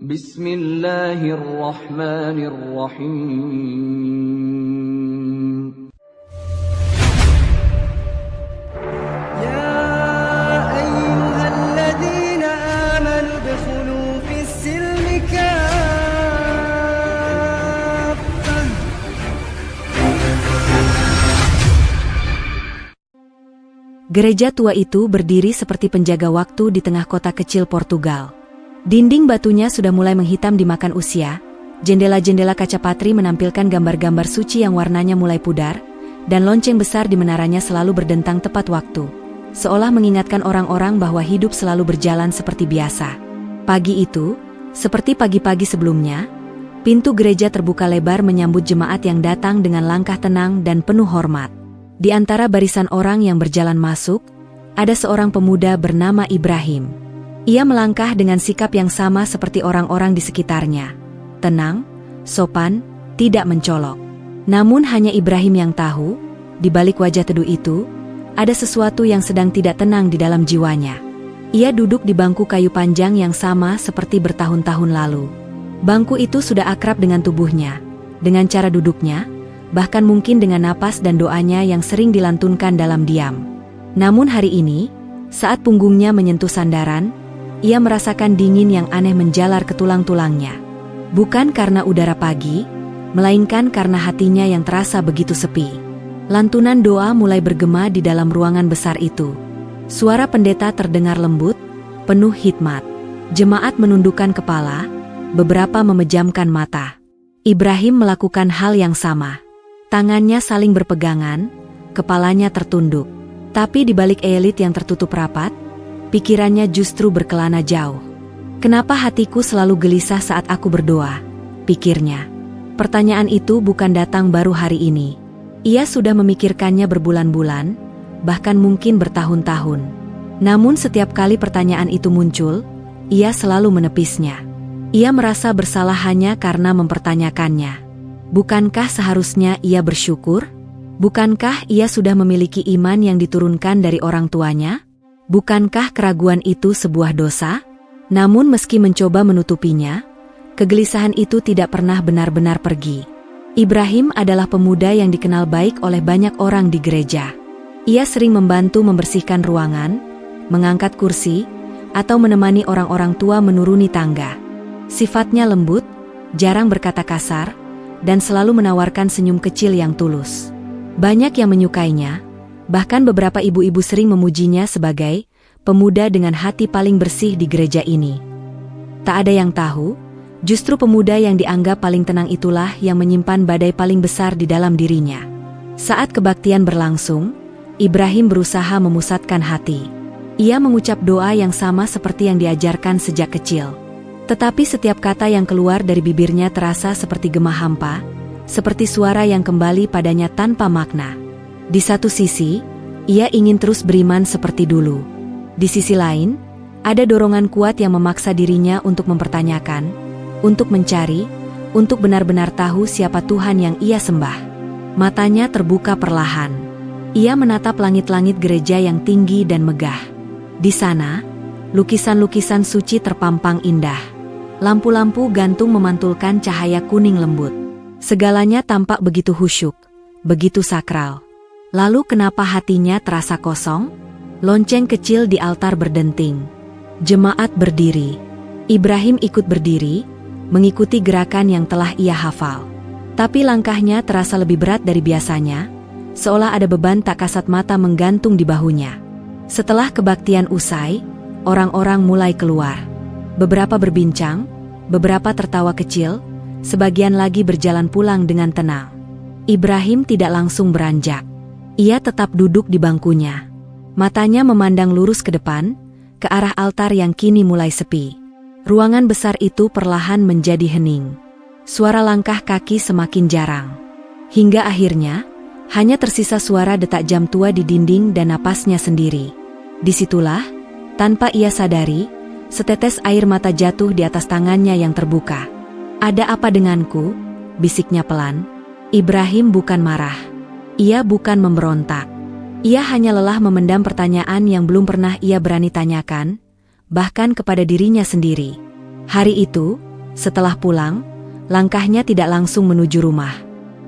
Bismillahirrahmanirrahim. يا أيها الذين آمنوا ادخلوا في السلم كافة. Gereja tua itu berdiri seperti penjaga waktu di tengah kota kecil Portugal. Dinding batunya sudah mulai menghitam dimakan usia, jendela-jendela kaca patri menampilkan gambar-gambar suci yang warnanya mulai pudar, dan lonceng besar di menaranya selalu berdentang tepat waktu, seolah mengingatkan orang-orang bahwa hidup selalu berjalan seperti biasa. Pagi itu, seperti pagi-pagi sebelumnya, pintu gereja terbuka lebar menyambut jemaat yang datang dengan langkah tenang dan penuh hormat. Di antara barisan orang yang berjalan masuk, ada seorang pemuda bernama Ibrahim. Ia melangkah dengan sikap yang sama seperti orang-orang di sekitarnya. Tenang, sopan, tidak mencolok. Namun hanya Ibrahim yang tahu, di balik wajah teduh itu, ada sesuatu yang sedang tidak tenang di dalam jiwanya. Ia duduk di bangku kayu panjang yang sama seperti bertahun-tahun lalu. Bangku itu sudah akrab dengan tubuhnya, dengan cara duduknya, bahkan mungkin dengan napas dan doanya yang sering dilantunkan dalam diam. Namun hari ini, saat punggungnya menyentuh sandaran, ia merasakan dingin yang aneh menjalar ke tulang-tulangnya. Bukan karena udara pagi, melainkan karena hatinya yang terasa begitu sepi. Lantunan doa mulai bergema di dalam ruangan besar itu. Suara pendeta terdengar lembut, penuh hikmat. Jemaat menundukkan kepala, beberapa memejamkan mata. Ibrahim melakukan hal yang sama. Tangannya saling berpegangan, kepalanya tertunduk. Tapi di balik elit yang tertutup rapat, pikirannya justru berkelana jauh. Kenapa hatiku selalu gelisah saat aku berdoa? Pikirnya. Pertanyaan itu bukan datang baru hari ini. Ia sudah memikirkannya berbulan-bulan, bahkan mungkin bertahun-tahun. Namun setiap kali pertanyaan itu muncul, ia selalu menepisnya. Ia merasa bersalah hanya karena mempertanyakannya. Bukankah seharusnya ia bersyukur? Bukankah ia sudah memiliki iman yang diturunkan dari orang tuanya? Bukankah keraguan itu sebuah dosa? Namun meski mencoba menutupinya, kegelisahan itu tidak pernah benar-benar pergi. Ibrahim adalah pemuda yang dikenal baik oleh banyak orang di gereja. Ia sering membantu membersihkan ruangan, mengangkat kursi, atau menemani orang-orang tua menuruni tangga. Sifatnya lembut, jarang berkata kasar, dan selalu menawarkan senyum kecil yang tulus. Banyak yang menyukainya. Bahkan beberapa ibu-ibu sering memujinya sebagai pemuda dengan hati paling bersih di gereja ini. Tak ada yang tahu, justru pemuda yang dianggap paling tenang itulah yang menyimpan badai paling besar di dalam dirinya. Saat kebaktian berlangsung, Ibrahim berusaha memusatkan hati. Ia mengucap doa yang sama seperti yang diajarkan sejak kecil. Tetapi setiap kata yang keluar dari bibirnya terasa seperti gema hampa, seperti suara yang kembali padanya tanpa makna. Di satu sisi, ia ingin terus beriman seperti dulu. Di sisi lain, ada dorongan kuat yang memaksa dirinya untuk mempertanyakan, untuk mencari, untuk benar-benar tahu siapa Tuhan yang ia sembah. Matanya terbuka perlahan. Ia menatap langit-langit gereja yang tinggi dan megah. Di sana, lukisan-lukisan suci terpampang indah. Lampu-lampu gantung memantulkan cahaya kuning lembut. Segalanya tampak begitu khusyuk, begitu sakral. Lalu kenapa hatinya terasa kosong? Lonceng kecil di altar berdenting. Jemaat berdiri. Ibrahim ikut berdiri, mengikuti gerakan yang telah ia hafal. Tapi langkahnya terasa lebih berat dari biasanya, seolah ada beban tak kasat mata menggantung di bahunya. Setelah kebaktian usai, orang-orang mulai keluar. Beberapa berbincang, beberapa tertawa kecil, sebagian lagi berjalan pulang dengan tenang. Ibrahim tidak langsung beranjak. Ia tetap duduk di bangkunya. Matanya memandang lurus ke depan, ke arah altar yang kini mulai sepi. Ruangan besar itu perlahan menjadi hening. Suara langkah kaki semakin jarang. Hingga akhirnya, hanya tersisa suara detak jam tua di dinding dan napasnya sendiri. Disitulah, tanpa ia sadari, setetes air mata jatuh di atas tangannya yang terbuka. "Ada apa denganku?" bisiknya pelan. Ibrahim bukan marah. Ia bukan memberontak. Ia hanya lelah memendam pertanyaan yang belum pernah ia berani tanyakan, bahkan kepada dirinya sendiri. Hari itu, setelah pulang, langkahnya tidak langsung menuju rumah.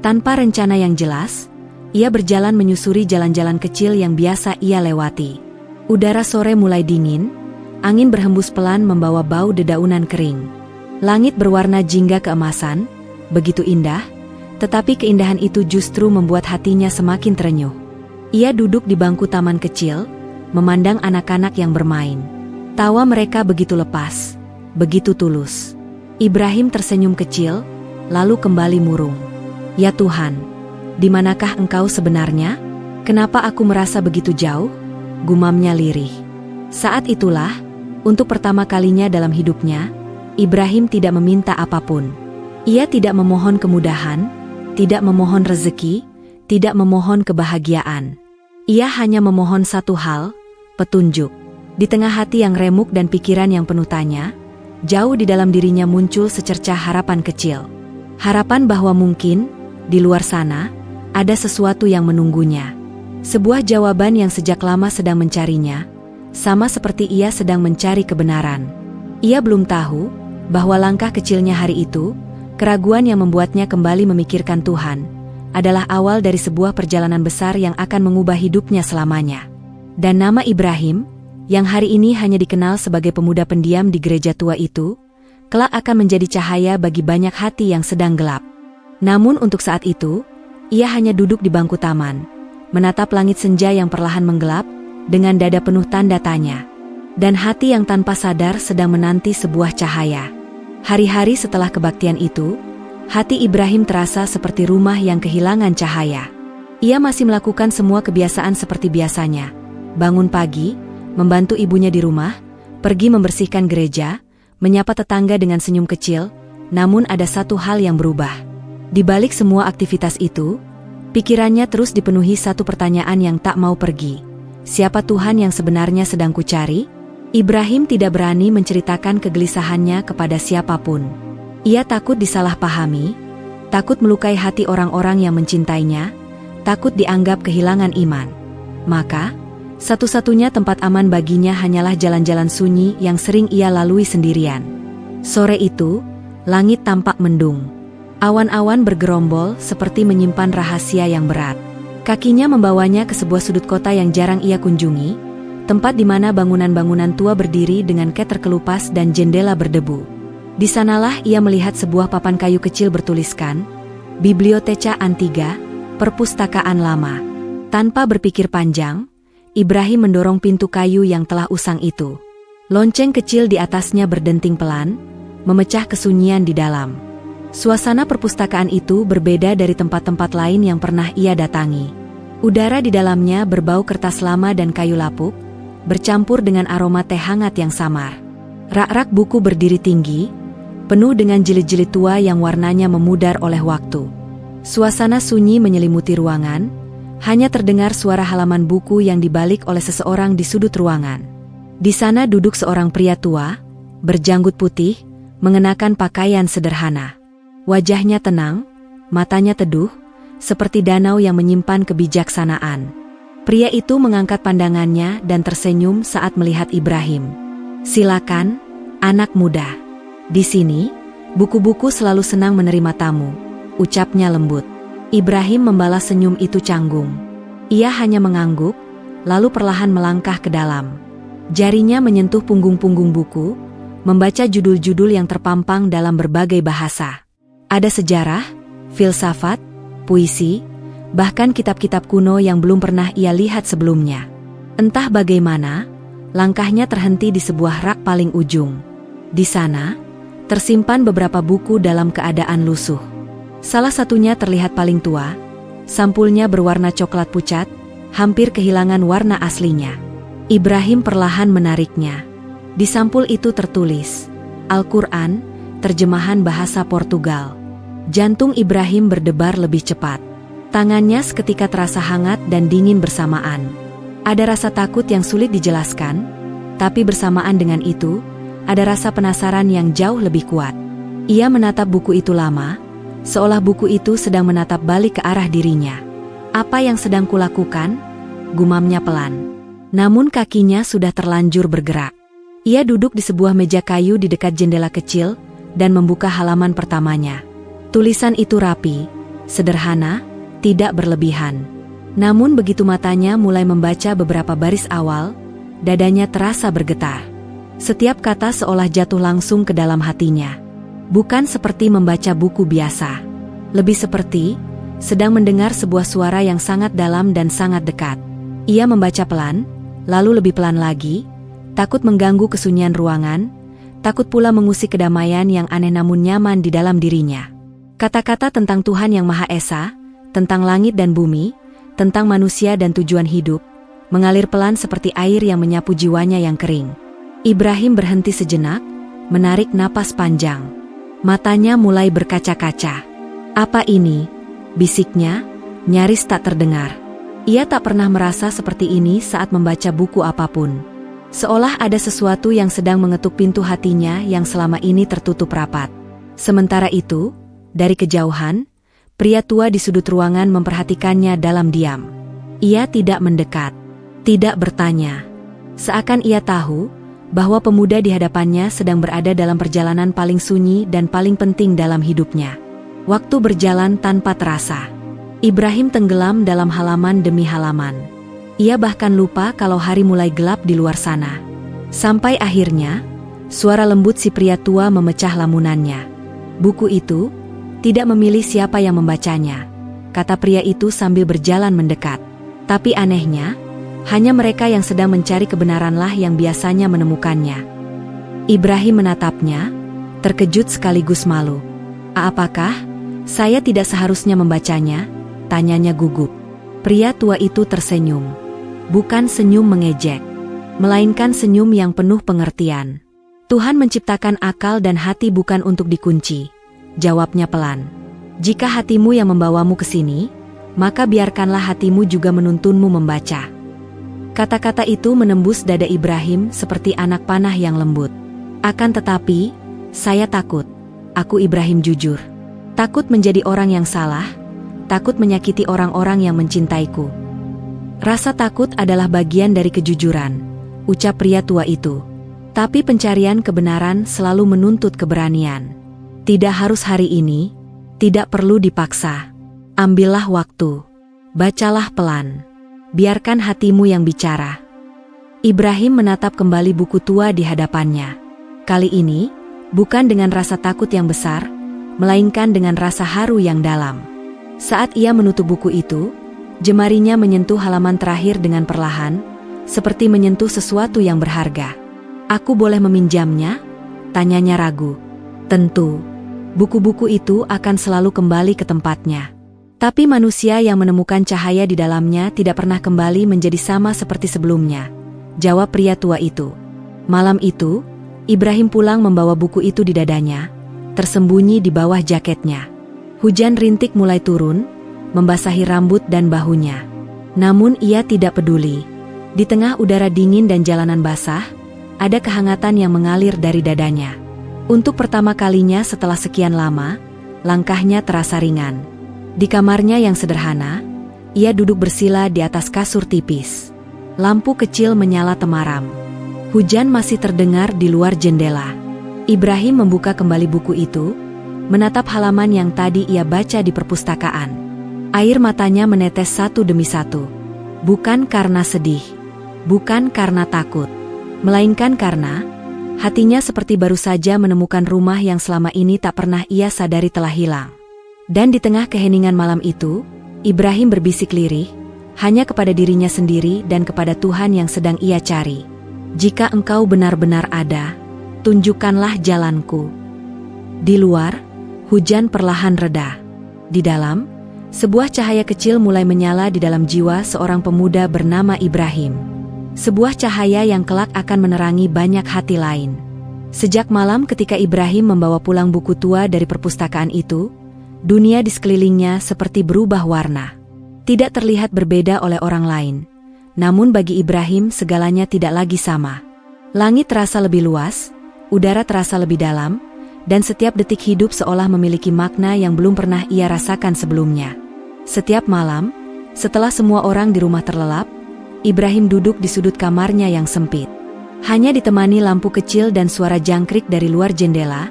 Tanpa rencana yang jelas, ia berjalan menyusuri jalan-jalan kecil yang biasa ia lewati. Udara sore mulai dingin, angin berhembus pelan membawa bau dedaunan kering. Langit berwarna jingga keemasan, begitu indah, tetapi keindahan itu justru membuat hatinya semakin terenyuh. Ia duduk di bangku taman kecil, memandang anak-anak yang bermain. Tawa mereka begitu lepas, begitu tulus. Ibrahim tersenyum kecil, lalu kembali murung. Ya Tuhan, di manakah Engkau sebenarnya? Kenapa aku merasa begitu jauh? Gumamnya lirih. Saat itulah, untuk pertama kalinya dalam hidupnya, Ibrahim tidak meminta apapun. Ia tidak memohon kemudahan, tidak memohon rezeki, tidak memohon kebahagiaan. Ia hanya memohon satu hal, petunjuk. Di tengah hati yang remuk dan pikiran yang penuh tanya, jauh di dalam dirinya muncul secercah harapan kecil. Harapan bahwa mungkin, di luar sana, ada sesuatu yang menunggunya. Sebuah jawaban yang sejak lama sedang mencarinya, sama seperti ia sedang mencari kebenaran. Ia belum tahu bahwa langkah kecilnya hari itu, keraguan yang membuatnya kembali memikirkan Tuhan, adalah awal dari sebuah perjalanan besar yang akan mengubah hidupnya selamanya. Dan nama Ibrahim, yang hari ini hanya dikenal sebagai pemuda pendiam di gereja tua itu, kelak akan menjadi cahaya bagi banyak hati yang sedang gelap. Namun untuk saat itu, ia hanya duduk di bangku taman, menatap langit senja yang perlahan menggelap, dengan dada penuh tanda tanya. Dan hati yang tanpa sadar sedang menanti sebuah cahaya. Hari-hari setelah kebaktian itu, hati Ibrahim terasa seperti rumah yang kehilangan cahaya. Ia masih melakukan semua kebiasaan seperti biasanya. Bangun pagi, membantu ibunya di rumah, pergi membersihkan gereja, menyapa tetangga dengan senyum kecil, namun ada satu hal yang berubah. Di balik semua aktivitas itu, pikirannya terus dipenuhi satu pertanyaan yang tak mau pergi. Siapa Tuhan yang sebenarnya sedang kucari? Ibrahim tidak berani menceritakan kegelisahannya kepada siapapun. Ia takut disalahpahami, takut melukai hati orang-orang yang mencintainya, takut dianggap kehilangan iman. Maka, satu-satunya tempat aman baginya hanyalah jalan-jalan sunyi yang sering ia lalui sendirian. Sore itu, langit tampak mendung. Awan-awan bergerombol seperti menyimpan rahasia yang berat. Kakinya membawanya ke sebuah sudut kota yang jarang ia kunjungi, tempat di mana bangunan-bangunan tua berdiri dengan cat terkelupas dan jendela berdebu. Di sanalah ia melihat sebuah papan kayu kecil bertuliskan, Biblioteca Antiga, Perpustakaan Lama. Tanpa berpikir panjang, Ibrahim mendorong pintu kayu yang telah usang itu. Lonceng kecil di atasnya berdenting pelan, memecah kesunyian di dalam. Suasana perpustakaan itu berbeda dari tempat-tempat lain yang pernah ia datangi. Udara di dalamnya berbau kertas lama dan kayu lapuk, bercampur dengan aroma teh hangat yang samar. Rak-rak buku berdiri tinggi, penuh dengan jilid-jilid tua yang warnanya memudar oleh waktu. Suasana sunyi menyelimuti ruangan, hanya terdengar suara halaman buku yang dibalik oleh seseorang di sudut ruangan. Di sana duduk seorang pria tua, berjanggut putih, mengenakan pakaian sederhana. Wajahnya tenang, matanya teduh, seperti danau yang menyimpan kebijaksanaan. Pria itu mengangkat pandangannya dan tersenyum saat melihat Ibrahim. "Silakan, anak muda. Di sini, buku-buku selalu senang menerima tamu," ucapnya lembut. Ibrahim membalas senyum itu canggung. Ia hanya mengangguk, lalu perlahan melangkah ke dalam. Jarinya menyentuh punggung-punggung buku, membaca judul-judul yang terpampang dalam berbagai bahasa. Ada sejarah, filsafat, puisi, bahkan kitab-kitab kuno yang belum pernah ia lihat sebelumnya. Entah bagaimana, langkahnya terhenti di sebuah rak paling ujung. Di sana, tersimpan beberapa buku dalam keadaan lusuh. Salah satunya terlihat paling tua, sampulnya berwarna coklat pucat, hampir kehilangan warna aslinya. Ibrahim perlahan menariknya. Di sampul itu tertulis, Al-Quran, terjemahan bahasa Portugal. Jantung Ibrahim berdebar lebih cepat. Tangannya seketika terasa hangat dan dingin bersamaan. Ada rasa takut yang sulit dijelaskan, tapi bersamaan dengan itu, ada rasa penasaran yang jauh lebih kuat. Ia menatap buku itu lama, seolah buku itu sedang menatap balik ke arah dirinya. "Apa yang sedang kulakukan?" gumamnya pelan. Namun kakinya sudah terlanjur bergerak. Ia duduk di sebuah meja kayu di dekat jendela kecil dan membuka halaman pertamanya. Tulisan itu rapi, sederhana, tidak berlebihan. Namun begitu matanya mulai membaca beberapa baris awal, dadanya terasa bergetar. Setiap kata seolah jatuh langsung ke dalam hatinya. Bukan seperti membaca buku biasa. Lebih seperti sedang mendengar sebuah suara yang sangat dalam dan sangat dekat. Ia membaca pelan, lalu lebih pelan lagi, takut mengganggu kesunyian ruangan, takut pula mengusik kedamaian yang aneh namun nyaman di dalam dirinya. Kata-kata tentang Tuhan yang Maha Esa, tentang langit dan bumi, tentang manusia dan tujuan hidup, mengalir pelan seperti air yang menyapu jiwanya yang kering. Ibrahim berhenti sejenak, menarik napas panjang. Matanya mulai berkaca-kaca. "Apa ini?" bisiknya, nyaris tak terdengar. Ia tak pernah merasa seperti ini saat membaca buku apapun. Seolah ada sesuatu yang sedang mengetuk pintu hatinya yang selama ini tertutup rapat. Sementara itu, dari kejauhan, pria tua di sudut ruangan memperhatikannya dalam diam. Ia tidak mendekat, tidak bertanya. Seakan ia tahu bahwa pemuda di hadapannya sedang berada dalam perjalanan paling sunyi dan paling penting dalam hidupnya. Waktu berjalan tanpa terasa. Ibrahim tenggelam dalam halaman demi halaman. Ia bahkan lupa kalau hari mulai gelap di luar sana. Sampai akhirnya, suara lembut si pria tua memecah lamunannya. "Buku itu tidak memilih siapa yang membacanya," kata pria itu sambil berjalan mendekat. "Tapi anehnya, hanya mereka yang sedang mencari kebenaranlah yang biasanya menemukannya." Ibrahim menatapnya, terkejut sekaligus malu. "Apakah saya tidak seharusnya membacanya?" tanyanya gugup. Pria tua itu tersenyum. Bukan senyum mengejek, melainkan senyum yang penuh pengertian. "Tuhan menciptakan akal dan hati bukan untuk dikunci," jawabnya pelan. "Jika hatimu yang membawamu ke sini, maka biarkanlah hatimu juga menuntunmu membaca." Kata-kata itu menembus dada Ibrahim seperti anak panah yang lembut. "Akan tetapi, saya takut. Aku Ibrahim jujur. Takut menjadi orang yang salah, takut menyakiti orang-orang yang mencintaiku." "Rasa takut adalah bagian dari kejujuran," ucap pria tua itu. "Tapi pencarian kebenaran selalu menuntut keberanian. Tidak harus hari ini, tidak perlu dipaksa. Ambillah waktu. Bacalah pelan. Biarkan hatimu yang bicara." Ibrahim menatap kembali buku tua di hadapannya. Kali ini, bukan dengan rasa takut yang besar, melainkan dengan rasa haru yang dalam. Saat ia menutup buku itu, jemarinya menyentuh halaman terakhir dengan perlahan, seperti menyentuh sesuatu yang berharga. "Aku boleh meminjamnya?" tanyanya ragu. "Tentu. Buku-buku itu akan selalu kembali ke tempatnya. Tapi manusia yang menemukan cahaya di dalamnya tidak pernah kembali menjadi sama seperti sebelumnya," jawab pria tua itu. Malam itu, Ibrahim pulang membawa buku itu di dadanya, tersembunyi di bawah jaketnya. Hujan rintik mulai turun, membasahi rambut dan bahunya. Namun ia tidak peduli. Di tengah udara dingin dan jalanan basah, ada kehangatan yang mengalir dari dadanya. Untuk pertama kalinya setelah sekian lama, langkahnya terasa ringan. Di kamarnya yang sederhana, ia duduk bersila di atas kasur tipis. Lampu kecil menyala temaram. Hujan masih terdengar di luar jendela. Ibrahim membuka kembali buku itu, menatap halaman yang tadi ia baca di perpustakaan. Air matanya menetes satu demi satu. Bukan karena sedih, bukan karena takut, melainkan karena hatinya seperti baru saja menemukan rumah yang selama ini tak pernah ia sadari telah hilang. Dan di tengah keheningan malam itu, Ibrahim berbisik lirih, hanya kepada dirinya sendiri dan kepada Tuhan yang sedang ia cari. "Jika Engkau benar-benar ada, tunjukkanlah jalanku." Di luar, hujan perlahan reda. Di dalam, sebuah cahaya kecil mulai menyala di dalam jiwa seorang pemuda bernama Ibrahim. Sebuah cahaya yang kelak akan menerangi banyak hati lain. Sejak malam ketika Ibrahim membawa pulang buku tua dari perpustakaan itu, dunia di sekelilingnya seperti berubah warna. Tidak terlihat berbeda oleh orang lain. Namun bagi Ibrahim segalanya tidak lagi sama. Langit terasa lebih luas, udara terasa lebih dalam, dan setiap detik hidup seolah memiliki makna yang belum pernah ia rasakan sebelumnya. Setiap malam, setelah semua orang di rumah terlelap, Ibrahim duduk di sudut kamarnya yang sempit. Hanya ditemani lampu kecil dan suara jangkrik dari luar jendela,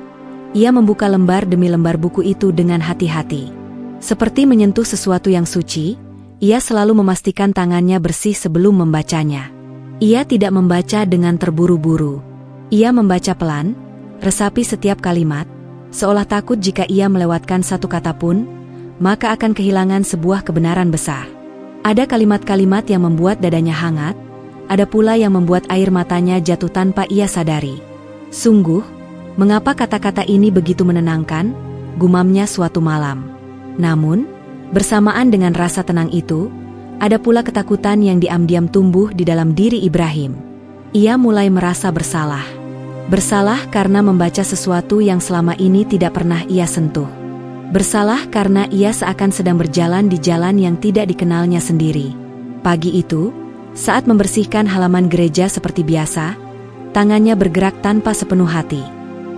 ia membuka lembar demi lembar buku itu dengan hati-hati. Seperti menyentuh sesuatu yang suci, ia selalu memastikan tangannya bersih sebelum membacanya. Ia tidak membaca dengan terburu-buru. Ia membaca pelan, resapi setiap kalimat, seolah takut jika ia melewatkan satu kata pun, maka akan kehilangan sebuah kebenaran besar. Ada kalimat-kalimat yang membuat dadanya hangat, ada pula yang membuat air matanya jatuh tanpa ia sadari. Sungguh, mengapa kata-kata ini begitu menenangkan, gumamnya suatu malam. Namun, bersamaan dengan rasa tenang itu, ada pula ketakutan yang diam-diam tumbuh di dalam diri Ibrahim. Ia mulai merasa bersalah. Bersalah karena membaca sesuatu yang selama ini tidak pernah ia sentuh. Bersalah karena ia seakan sedang berjalan di jalan yang tidak dikenalnya sendiri. Pagi itu, saat membersihkan halaman gereja seperti biasa, tangannya bergerak tanpa sepenuh hati.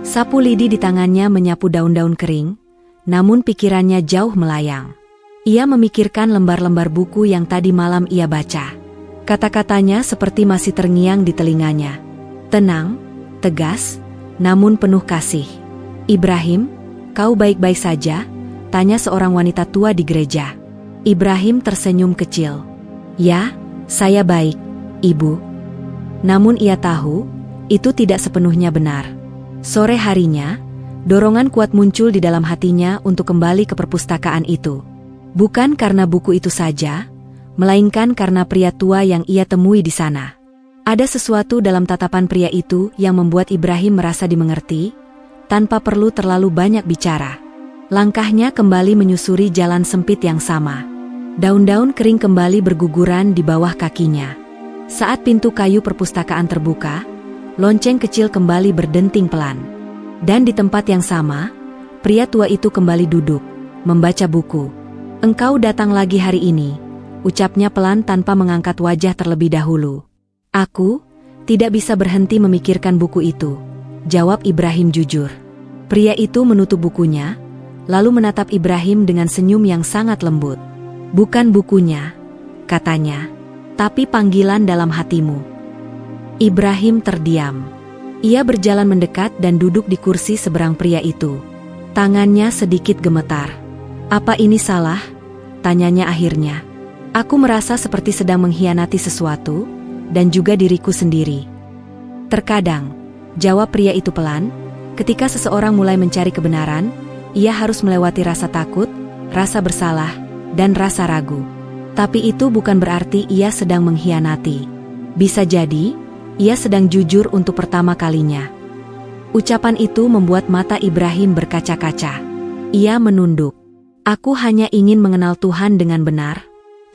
Sapu lidi di tangannya menyapu daun-daun kering, namun pikirannya jauh melayang. Ia memikirkan lembar-lembar buku yang tadi malam ia baca. Kata-katanya seperti masih terngiang di telinganya. Tenang, tegas, namun penuh kasih. "Ibrahim, kau baik-baik saja?" tanya seorang wanita tua di gereja. Ibrahim tersenyum kecil. "Ya, saya baik, Ibu." Namun ia tahu, itu tidak sepenuhnya benar. Sore harinya, dorongan kuat muncul di dalam hatinya untuk kembali ke perpustakaan itu. Bukan karena buku itu saja, melainkan karena pria tua yang ia temui di sana. Ada sesuatu dalam tatapan pria itu yang membuat Ibrahim merasa dimengerti, tanpa perlu terlalu banyak bicara. Langkahnya kembali menyusuri jalan sempit yang sama. Daun-daun kering kembali berguguran di bawah kakinya. Saat pintu kayu perpustakaan terbuka, lonceng kecil kembali berdenting pelan. Dan di tempat yang sama, pria tua itu kembali duduk, membaca buku. "Engkau datang lagi hari ini," ucapnya pelan tanpa mengangkat wajah terlebih dahulu. "Aku tidak bisa berhenti memikirkan buku itu," jawab Ibrahim jujur. Pria itu menutup bukunya, lalu menatap Ibrahim dengan senyum yang sangat lembut. "Bukan bukunya," katanya, "tapi panggilan dalam hatimu." Ibrahim terdiam. Ia berjalan mendekat dan duduk di kursi seberang pria itu. Tangannya sedikit gemetar. "Apa ini salah?" tanyanya akhirnya. "Aku merasa seperti sedang mengkhianati sesuatu, dan juga diriku sendiri." "Terkadang," jawab pria itu pelan, "ketika seseorang mulai mencari kebenaran, ia harus melewati rasa takut, rasa bersalah, dan rasa ragu. Tapi itu bukan berarti ia sedang mengkhianati. Bisa jadi, ia sedang jujur untuk pertama kalinya." Ucapan itu membuat mata Ibrahim berkaca-kaca. Ia menunduk. "Aku hanya ingin mengenal Tuhan dengan benar.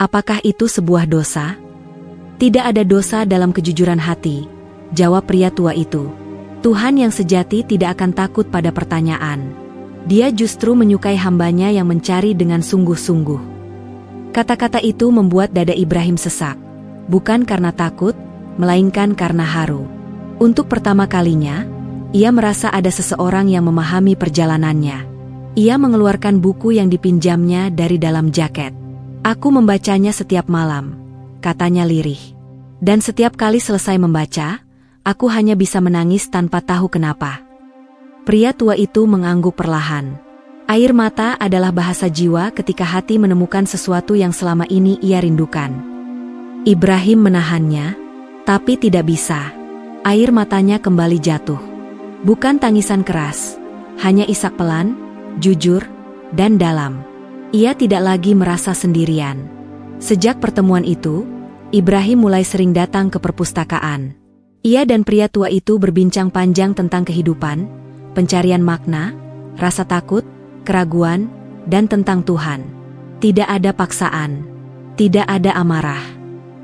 Apakah itu sebuah dosa?" "Tidak ada dosa dalam kejujuran hati," jawab pria tua itu. "Tuhan yang sejati tidak akan takut pada pertanyaan. Dia justru menyukai hambanya yang mencari dengan sungguh-sungguh." Kata-kata itu membuat dada Ibrahim sesak, bukan karena takut, melainkan karena haru. Untuk pertama kalinya, ia merasa ada seseorang yang memahami perjalanannya. Ia mengeluarkan buku yang dipinjamnya dari dalam jaket. "Aku membacanya setiap malam," katanya lirih. "Dan setiap kali selesai membaca, aku hanya bisa menangis tanpa tahu kenapa." Pria tua itu mengangguk perlahan. Air mata adalah bahasa jiwa ketika hati menemukan sesuatu yang selama ini ia rindukan. Ibrahim menahannya, tapi tidak bisa. Air matanya kembali jatuh. Bukan tangisan keras, hanya isak pelan, jujur, dan dalam. Ia tidak lagi merasa sendirian. Sejak pertemuan itu, Ibrahim mulai sering datang ke perpustakaan. Ia dan pria tua itu berbincang panjang tentang kehidupan, pencarian makna, rasa takut, keraguan, dan tentang Tuhan. Tidak ada paksaan, tidak ada amarah,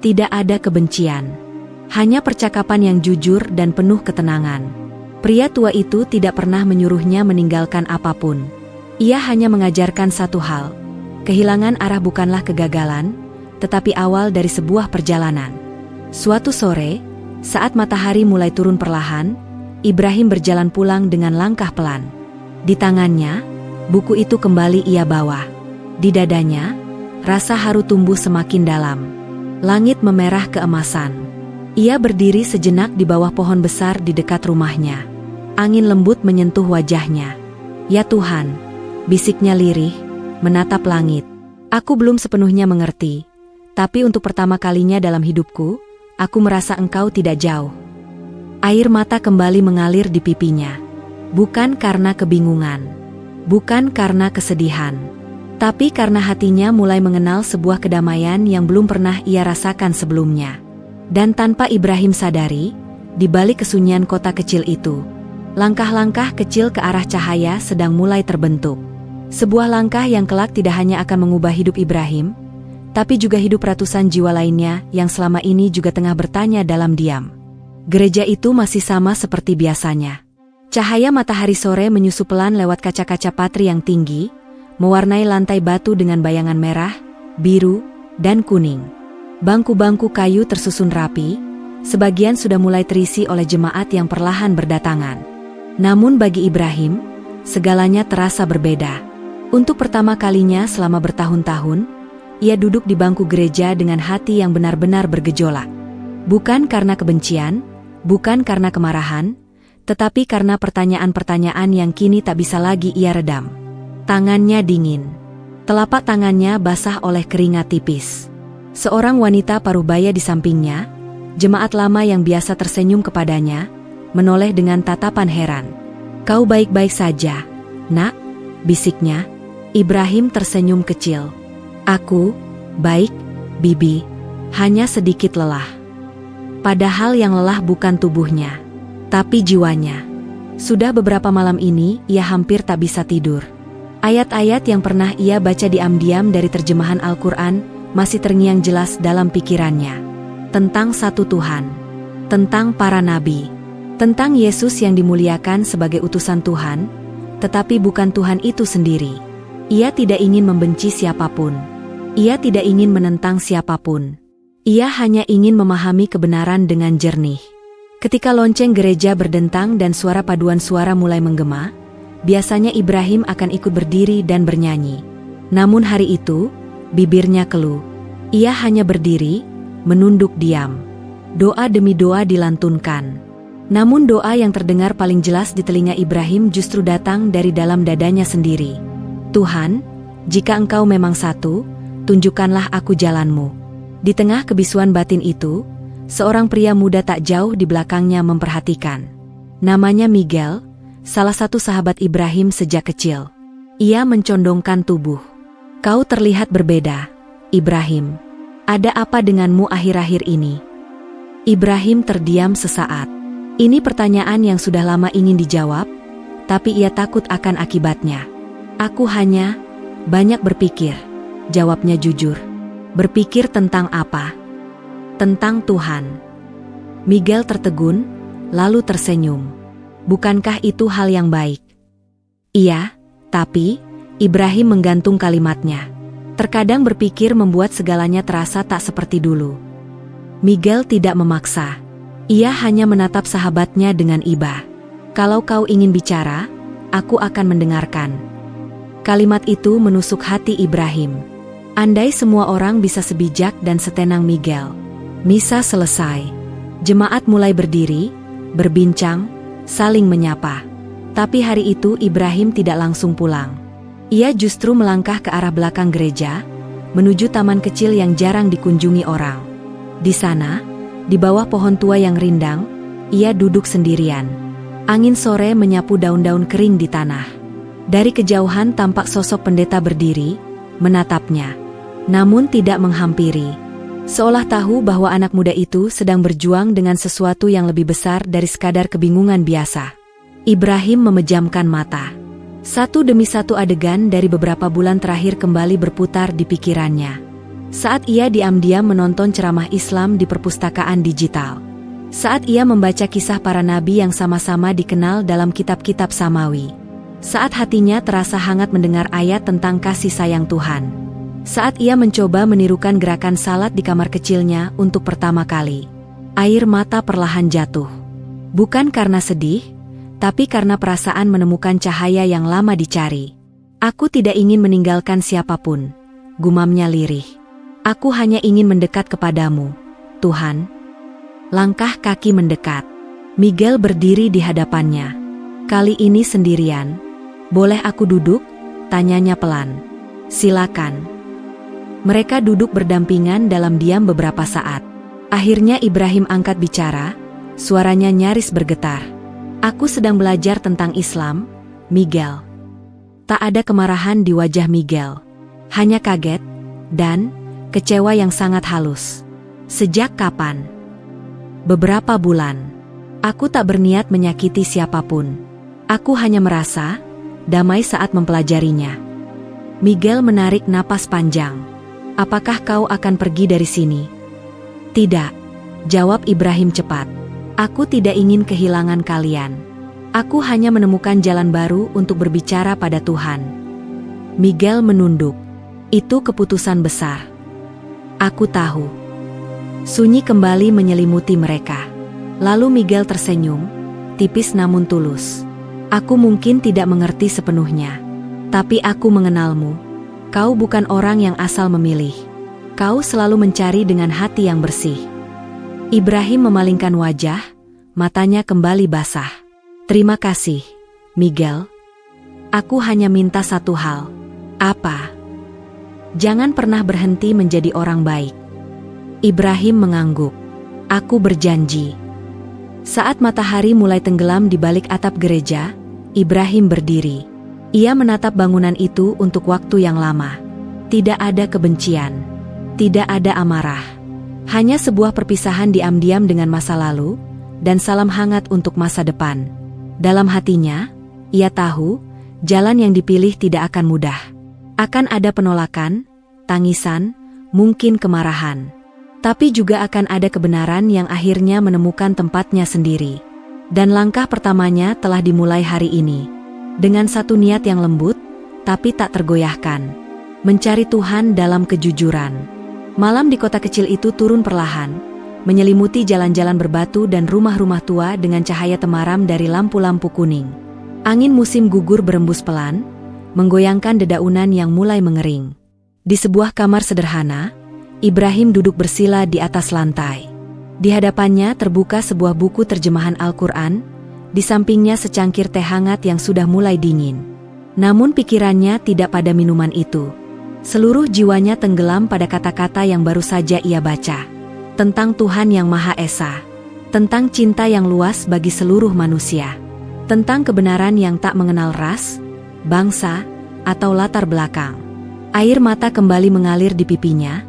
tidak ada kebencian. Hanya percakapan yang jujur dan penuh ketenangan. Pria tua itu tidak pernah menyuruhnya meninggalkan apapun. Ia hanya mengajarkan satu hal: kehilangan arah bukanlah kegagalan, tetapi awal dari sebuah perjalanan. Suatu sore, saat matahari mulai turun perlahan, Ibrahim berjalan pulang dengan langkah pelan. Di tangannya, buku itu kembali ia bawa. Di dadanya, rasa haru tumbuh semakin dalam. Langit memerah keemasan. Ia berdiri sejenak di bawah pohon besar di dekat rumahnya. Angin lembut menyentuh wajahnya. "Ya Tuhan," bisiknya lirih, menatap langit. "Aku belum sepenuhnya mengerti, tapi untuk pertama kalinya dalam hidupku, aku merasa Engkau tidak jauh." Air mata kembali mengalir di pipinya. Bukan karena kebingungan, bukan karena kesedihan, tapi karena hatinya mulai mengenal sebuah kedamaian yang belum pernah ia rasakan sebelumnya. Dan tanpa Ibrahim sadari, di balik kesunyian kota kecil itu, langkah-langkah kecil ke arah cahaya sedang mulai terbentuk. Sebuah langkah yang kelak tidak hanya akan mengubah hidup Ibrahim, tapi juga hidup ratusan jiwa lainnya yang selama ini juga tengah bertanya dalam diam. Gereja itu masih sama seperti biasanya. Cahaya matahari sore menyusup pelan lewat kaca-kaca patri yang tinggi, mewarnai lantai batu dengan bayangan merah, biru, dan kuning. Bangku-bangku kayu tersusun rapi, sebagian sudah mulai terisi oleh jemaat yang perlahan berdatangan. Namun bagi Ibrahim, segalanya terasa berbeda. Untuk pertama kalinya selama bertahun-tahun, ia duduk di bangku gereja dengan hati yang benar-benar bergejolak. Bukan karena kebencian, bukan karena kemarahan, tetapi karena pertanyaan-pertanyaan yang kini tak bisa lagi ia redam. Tangannya dingin. Telapak tangannya basah oleh keringat tipis. Seorang wanita paruh-baya di sampingnya, jemaat lama yang biasa tersenyum kepadanya, menoleh dengan tatapan heran. "Kau baik-baik saja, Nak?" bisiknya. Ibrahim tersenyum kecil. "Aku, baik, Bibi, hanya sedikit lelah." Padahal yang lelah bukan tubuhnya, tapi jiwanya. Sudah beberapa malam ini ia hampir tak bisa tidur. Ayat-ayat yang pernah ia baca diam-diam dari terjemahan Al-Quran masih terngiang jelas dalam pikirannya. Tentang satu Tuhan, tentang para nabi, tentang Yesus yang dimuliakan sebagai utusan Tuhan, tetapi bukan Tuhan itu sendiri. Ia tidak ingin membenci siapapun. Ia tidak ingin menentang siapapun. Ia hanya ingin memahami kebenaran dengan jernih. Ketika lonceng gereja berdentang dan suara paduan suara mulai menggema, biasanya Ibrahim akan ikut berdiri dan bernyanyi. Namun hari itu, bibirnya keluh. Ia hanya berdiri, menunduk diam. Doa demi doa dilantunkan. Namun doa yang terdengar paling jelas di telinga Ibrahim justru datang dari dalam dadanya sendiri. "Tuhan, jika Engkau memang satu, tunjukkanlah aku jalan-Mu." Di tengah kebisuan batin itu, seorang pria muda tak jauh di belakangnya memperhatikan. Namanya Miguel, salah satu sahabat Ibrahim sejak kecil. Ia mencondongkan tubuh. "Kau terlihat berbeda, Ibrahim. Ada apa denganmu akhir-akhir ini?" Ibrahim terdiam sesaat. Ini pertanyaan yang sudah lama ingin dijawab, tapi ia takut akan akibatnya. "Aku hanya banyak berpikir," jawabnya jujur. "Berpikir tentang apa?" "Tentang Tuhan." Miguel tertegun, lalu tersenyum. "Bukankah itu hal yang baik?" "Iya, tapi..." Ibrahim menggantung kalimatnya. Terkadang berpikir membuat segalanya terasa tak seperti dulu. Miguel tidak memaksa. Ia hanya menatap sahabatnya dengan iba. "Kalau kau ingin bicara, aku akan mendengarkan." Kalimat itu menusuk hati Ibrahim. Andai semua orang bisa sebijak dan setenang Miguel. Misa selesai. Jemaat mulai berdiri, berbincang, saling menyapa. Tapi hari itu Ibrahim tidak langsung pulang. Ia justru melangkah ke arah belakang gereja, menuju taman kecil yang jarang dikunjungi orang. Di sana, di bawah pohon tua yang rindang, ia duduk sendirian. Angin sore menyapu daun-daun kering di tanah. Dari kejauhan tampak sosok pendeta berdiri, menatapnya. Namun tidak menghampiri. Seolah tahu bahwa anak muda itu sedang berjuang dengan sesuatu yang lebih besar dari sekadar kebingungan biasa. Ibrahim memejamkan mata. Satu demi satu adegan dari beberapa bulan terakhir kembali berputar di pikirannya. Saat ia diam-diam menonton ceramah Islam di perpustakaan digital. Saat ia membaca kisah para nabi yang sama-sama dikenal dalam kitab-kitab samawi. Saat hatinya terasa hangat mendengar ayat tentang kasih sayang Tuhan. Saat ia mencoba menirukan gerakan salat di kamar kecilnya untuk pertama kali. Air mata perlahan jatuh. Bukan karena sedih, tapi karena perasaan menemukan cahaya yang lama dicari. "Aku tidak ingin meninggalkan siapapun," gumamnya lirih. "Aku hanya ingin mendekat kepadamu, Tuhan." Langkah kaki mendekat. Miguel berdiri di hadapannya. Kali ini sendirian. Boleh aku duduk? Tanyanya pelan. Silakan. Mereka duduk berdampingan dalam diam beberapa saat. Akhirnya Ibrahim angkat bicara, suaranya nyaris bergetar. Aku sedang belajar tentang Islam, Miguel. Tak ada kemarahan di wajah Miguel. Hanya kaget dan kecewa yang sangat halus. Sejak kapan? Beberapa bulan. Aku tak berniat menyakiti siapapun. Aku hanya merasa damai saat mempelajarinya. Miguel menarik napas panjang. Apakah kau akan pergi dari sini? Tidak, jawab Ibrahim cepat. Aku tidak ingin kehilangan kalian. Aku hanya menemukan jalan baru untuk berbicara pada Tuhan. Miguel menunduk. Itu keputusan besar. Aku tahu. Sunyi kembali menyelimuti mereka. Lalu Miguel tersenyum, tipis namun tulus. Aku mungkin tidak mengerti sepenuhnya. Tapi aku mengenalmu. Kau bukan orang yang asal memilih. Kau selalu mencari dengan hati yang bersih. Ibrahim memalingkan wajah, matanya kembali basah. Terima kasih, Miguel. Aku hanya minta satu hal. Apa? Jangan pernah berhenti menjadi orang baik. Ibrahim mengangguk. Aku berjanji. Saat matahari mulai tenggelam di balik atap gereja, Ibrahim berdiri. Ia menatap bangunan itu untuk waktu yang lama. Tidak ada kebencian. Tidak ada amarah. Hanya sebuah perpisahan diam-diam dengan masa lalu, dan salam hangat untuk masa depan. Dalam hatinya, ia tahu, jalan yang dipilih tidak akan mudah. Akan ada penolakan, tangisan, mungkin kemarahan. Tapi juga akan ada kebenaran yang akhirnya menemukan tempatnya sendiri. Dan langkah pertamanya telah dimulai hari ini. Dengan satu niat yang lembut, tapi tak tergoyahkan. Mencari Tuhan dalam kejujuran. Malam di kota kecil itu turun perlahan, menyelimuti jalan-jalan berbatu dan rumah-rumah tua dengan cahaya temaram dari lampu-lampu kuning. Angin musim gugur berembus pelan, menggoyangkan dedaunan yang mulai mengering. Di sebuah kamar sederhana, Ibrahim duduk bersila di atas lantai. Di hadapannya terbuka sebuah buku terjemahan Al-Quran, di sampingnya secangkir teh hangat yang sudah mulai dingin. Namun pikirannya tidak pada minuman itu. Seluruh jiwanya tenggelam pada kata-kata yang baru saja ia baca. Tentang Tuhan yang Maha Esa. Tentang cinta yang luas bagi seluruh manusia. Tentang kebenaran yang tak mengenal ras, bangsa, atau latar belakang. Air mata kembali mengalir di pipinya,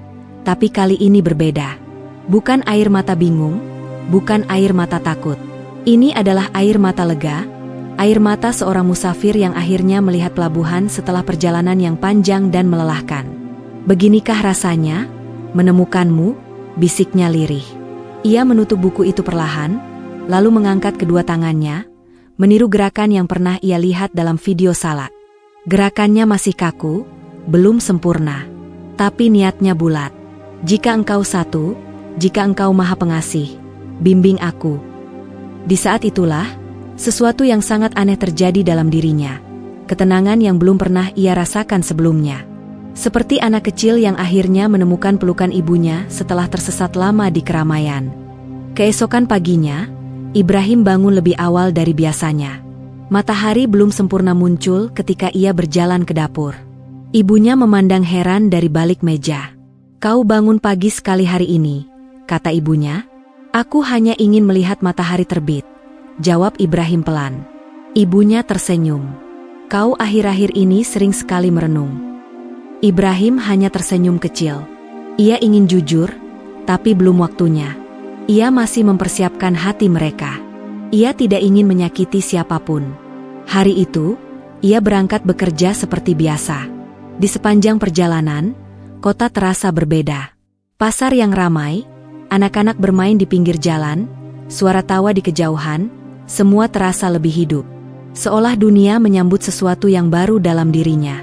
tapi kali ini berbeda. Bukan air mata bingung, bukan air mata takut. Ini adalah air mata lega, air mata seorang musafir yang akhirnya melihat pelabuhan setelah perjalanan yang panjang dan melelahkan. Beginikah rasanya, menemukanmu, bisiknya lirih. Ia menutup buku itu perlahan, lalu mengangkat kedua tangannya, meniru gerakan yang pernah ia lihat dalam video salat. Gerakannya masih kaku, belum sempurna, tapi niatnya bulat. Jika engkau satu, jika engkau Maha Pengasih, bimbing aku. Di saat itulah, sesuatu yang sangat aneh terjadi dalam dirinya. Ketenangan yang belum pernah ia rasakan sebelumnya. Seperti anak kecil yang akhirnya menemukan pelukan ibunya setelah tersesat lama di keramaian. Keesokan paginya, Ibrahim bangun lebih awal dari biasanya. Matahari belum sempurna muncul ketika ia berjalan ke dapur. Ibunya memandang heran dari balik meja. Kau bangun pagi sekali hari ini, kata ibunya. Aku hanya ingin melihat matahari terbit, jawab Ibrahim pelan. Ibunya tersenyum. Kau akhir-akhir ini sering sekali merenung. Ibrahim hanya tersenyum kecil. Ia ingin jujur, tapi belum waktunya. Ia masih mempersiapkan hati mereka. Ia tidak ingin menyakiti siapapun. Hari itu, ia berangkat bekerja seperti biasa. Di sepanjang perjalanan, kota terasa berbeda. Pasar yang ramai, anak-anak bermain di pinggir jalan, suara tawa di kejauhan, semua terasa lebih hidup. Seolah dunia menyambut sesuatu yang baru dalam dirinya.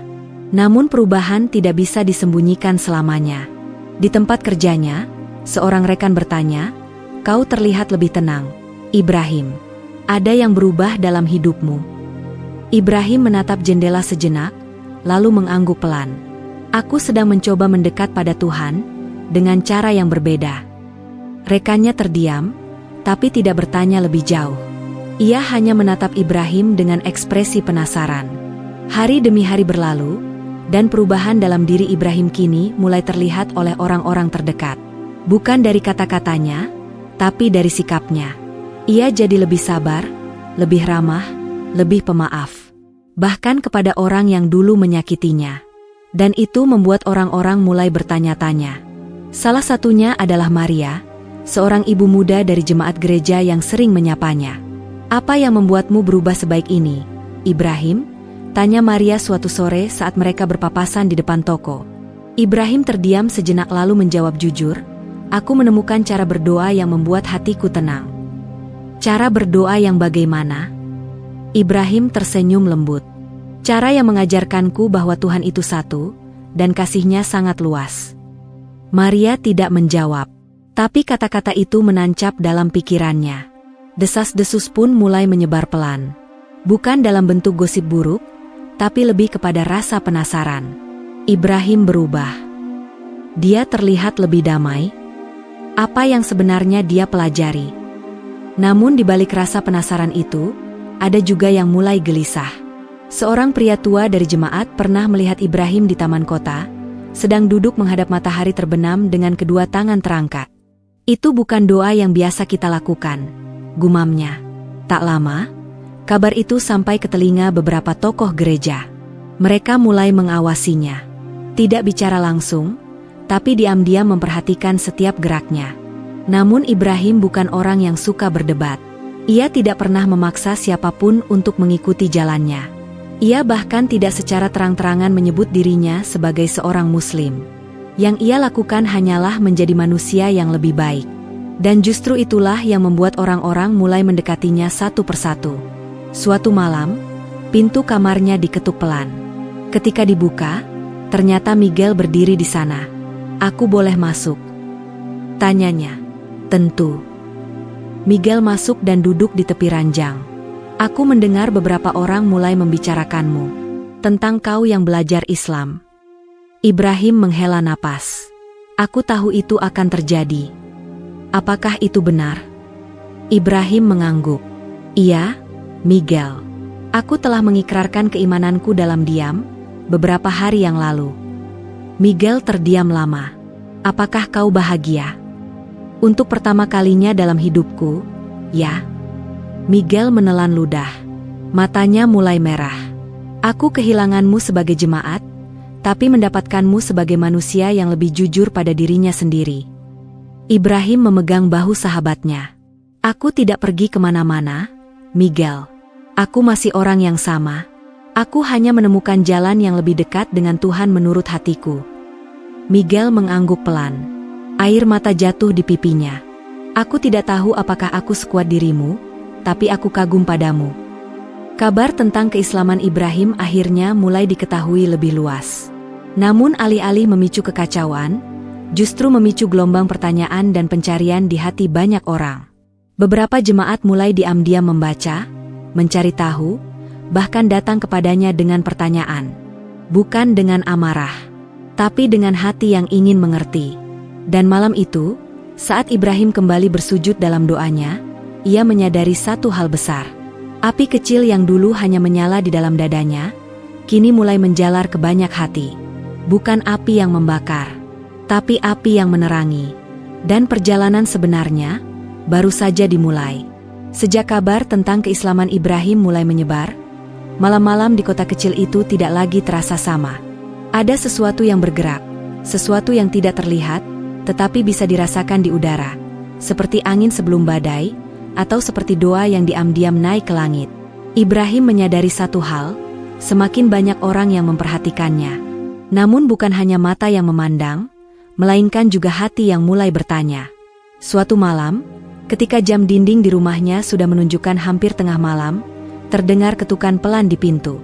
Namun perubahan tidak bisa disembunyikan selamanya. Di tempat kerjanya, seorang rekan bertanya, "Kau terlihat lebih tenang, Ibrahim. Ada yang berubah dalam hidupmu?" Ibrahim menatap jendela sejenak, lalu mengangguk pelan. Aku sedang mencoba mendekat pada Tuhan, dengan cara yang berbeda. Rekannya terdiam, tapi tidak bertanya lebih jauh. Ia hanya menatap Ibrahim dengan ekspresi penasaran. Hari demi hari berlalu, dan perubahan dalam diri Ibrahim kini mulai terlihat oleh orang-orang terdekat. Bukan dari kata-katanya, tapi dari sikapnya. Ia jadi lebih sabar, lebih ramah, lebih pemaaf. Bahkan kepada orang yang dulu menyakitinya. Dan itu membuat orang-orang mulai bertanya-tanya. Salah satunya adalah Maria, seorang ibu muda dari jemaat gereja yang sering menyapanya. "Apa yang membuatmu berubah sebaik ini, Ibrahim?" tanya Maria suatu sore saat mereka berpapasan di depan toko. Ibrahim terdiam sejenak lalu menjawab jujur, "Aku menemukan cara berdoa yang membuat hatiku tenang." "Cara berdoa yang bagaimana?" Ibrahim tersenyum lembut. "Cara yang mengajarkanku bahwa Tuhan itu satu, dan kasih-Nya sangat luas." Maria tidak menjawab, tapi kata-kata itu menancap dalam pikirannya. Desas-desus pun mulai menyebar pelan. Bukan dalam bentuk gosip buruk, tapi lebih kepada rasa penasaran. Ibrahim berubah. Dia terlihat lebih damai. Apa yang sebenarnya dia pelajari? Namun di balik rasa penasaran itu, ada juga yang mulai gelisah. Seorang pria tua dari jemaat pernah melihat Ibrahim di taman kota, sedang duduk menghadap matahari terbenam dengan kedua tangan terangkat. "Itu bukan doa yang biasa kita lakukan," gumamnya. Tak lama, kabar itu sampai ke telinga beberapa tokoh gereja. Mereka mulai mengawasinya. Tidak bicara langsung, tapi diam-diam memperhatikan setiap geraknya. Namun Ibrahim bukan orang yang suka berdebat. Ia tidak pernah memaksa siapapun untuk mengikuti jalannya. Ia bahkan tidak secara terang-terangan menyebut dirinya sebagai seorang Muslim. Yang ia lakukan hanyalah menjadi manusia yang lebih baik. Dan justru itulah yang membuat orang-orang mulai mendekatinya satu persatu. Suatu malam, pintu kamarnya diketuk pelan. Ketika dibuka, ternyata Miguel berdiri di sana. "Aku boleh masuk?" tanyanya. "Tentu." Miguel masuk dan duduk di tepi ranjang. "Aku mendengar beberapa orang mulai membicarakanmu. Tentang kau yang belajar Islam." Ibrahim menghela napas. "Aku tahu itu akan terjadi." "Apakah itu benar?" Ibrahim mengangguk. "Iya, Miguel. Aku telah mengikrarkan keimananku dalam diam, beberapa hari yang lalu." Miguel terdiam lama. "Apakah kau bahagia?" "Untuk pertama kalinya dalam hidupku, ya." Miguel menelan ludah. Matanya mulai merah. "Aku kehilanganmu sebagai jemaat, tapi mendapatkanmu sebagai manusia yang lebih jujur pada dirinya sendiri." Ibrahim memegang bahu sahabatnya. "Aku tidak pergi kemana-mana, Miguel. Aku masih orang yang sama. Aku hanya menemukan jalan yang lebih dekat dengan Tuhan menurut hatiku." Miguel mengangguk pelan. Air mata jatuh di pipinya. "Aku tidak tahu apakah aku sekuat dirimu, tapi aku kagum padamu." Kabar tentang keislaman Ibrahim akhirnya mulai diketahui lebih luas. Namun alih-alih memicu kekacauan, justru memicu gelombang pertanyaan dan pencarian di hati banyak orang. Beberapa jemaat mulai diam-diam membaca, mencari tahu, bahkan datang kepadanya dengan pertanyaan. Bukan dengan amarah, tapi dengan hati yang ingin mengerti. Dan malam itu, saat Ibrahim kembali bersujud dalam doanya, ia menyadari satu hal besar. Api kecil yang dulu hanya menyala di dalam dadanya, kini mulai menjalar ke banyak hati. Bukan api yang membakar, tapi api yang menerangi. Dan perjalanan sebenarnya baru saja dimulai. Sejak kabar tentang keislaman Ibrahim mulai menyebar, malam-malam di kota kecil itu tidak lagi terasa sama. Ada sesuatu yang bergerak, sesuatu yang tidak terlihat, tetapi bisa dirasakan di udara. Seperti angin sebelum badai, atau seperti doa yang diam-diam naik ke langit. Ibrahim menyadari satu hal, semakin banyak orang yang memperhatikannya. Namun bukan hanya mata yang memandang, melainkan juga hati yang mulai bertanya. Suatu malam, ketika jam dinding di rumahnya sudah menunjukkan hampir tengah malam, terdengar ketukan pelan di pintu.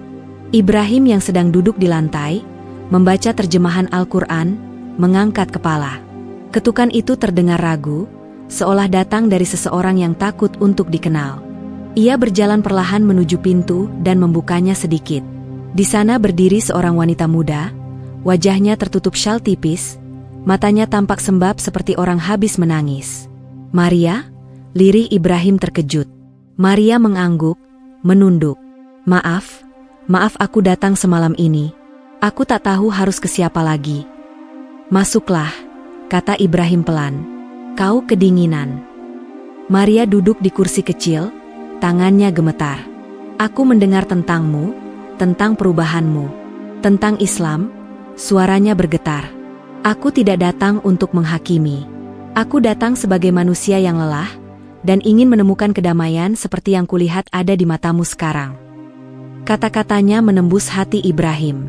Ibrahim yang sedang duduk di lantai, membaca terjemahan Al-Quran, mengangkat kepala. Ketukan itu terdengar ragu, seolah datang dari seseorang yang takut untuk dikenal. Ia berjalan perlahan menuju pintu dan membukanya sedikit. Di sana berdiri seorang wanita muda, wajahnya tertutup syal tipis, matanya tampak sembab seperti orang habis menangis. "Maria, Lirih Ibrahim terkejut. Maria mengangguk, menunduk. Maaf aku datang semalam ini. Aku tak tahu harus ke siapa lagi. Masuklah, kata Ibrahim pelan. Kau kedinginan. Maria duduk di kursi kecil, tangannya gemetar. Aku mendengar tentangmu, tentang perubahanmu, tentang Islam. Suaranya bergetar. Aku tidak datang untuk menghakimi. Aku datang sebagai manusia yang lelah, dan ingin menemukan kedamaian seperti yang kulihat ada di matamu sekarang. Kata-katanya menembus hati Ibrahim.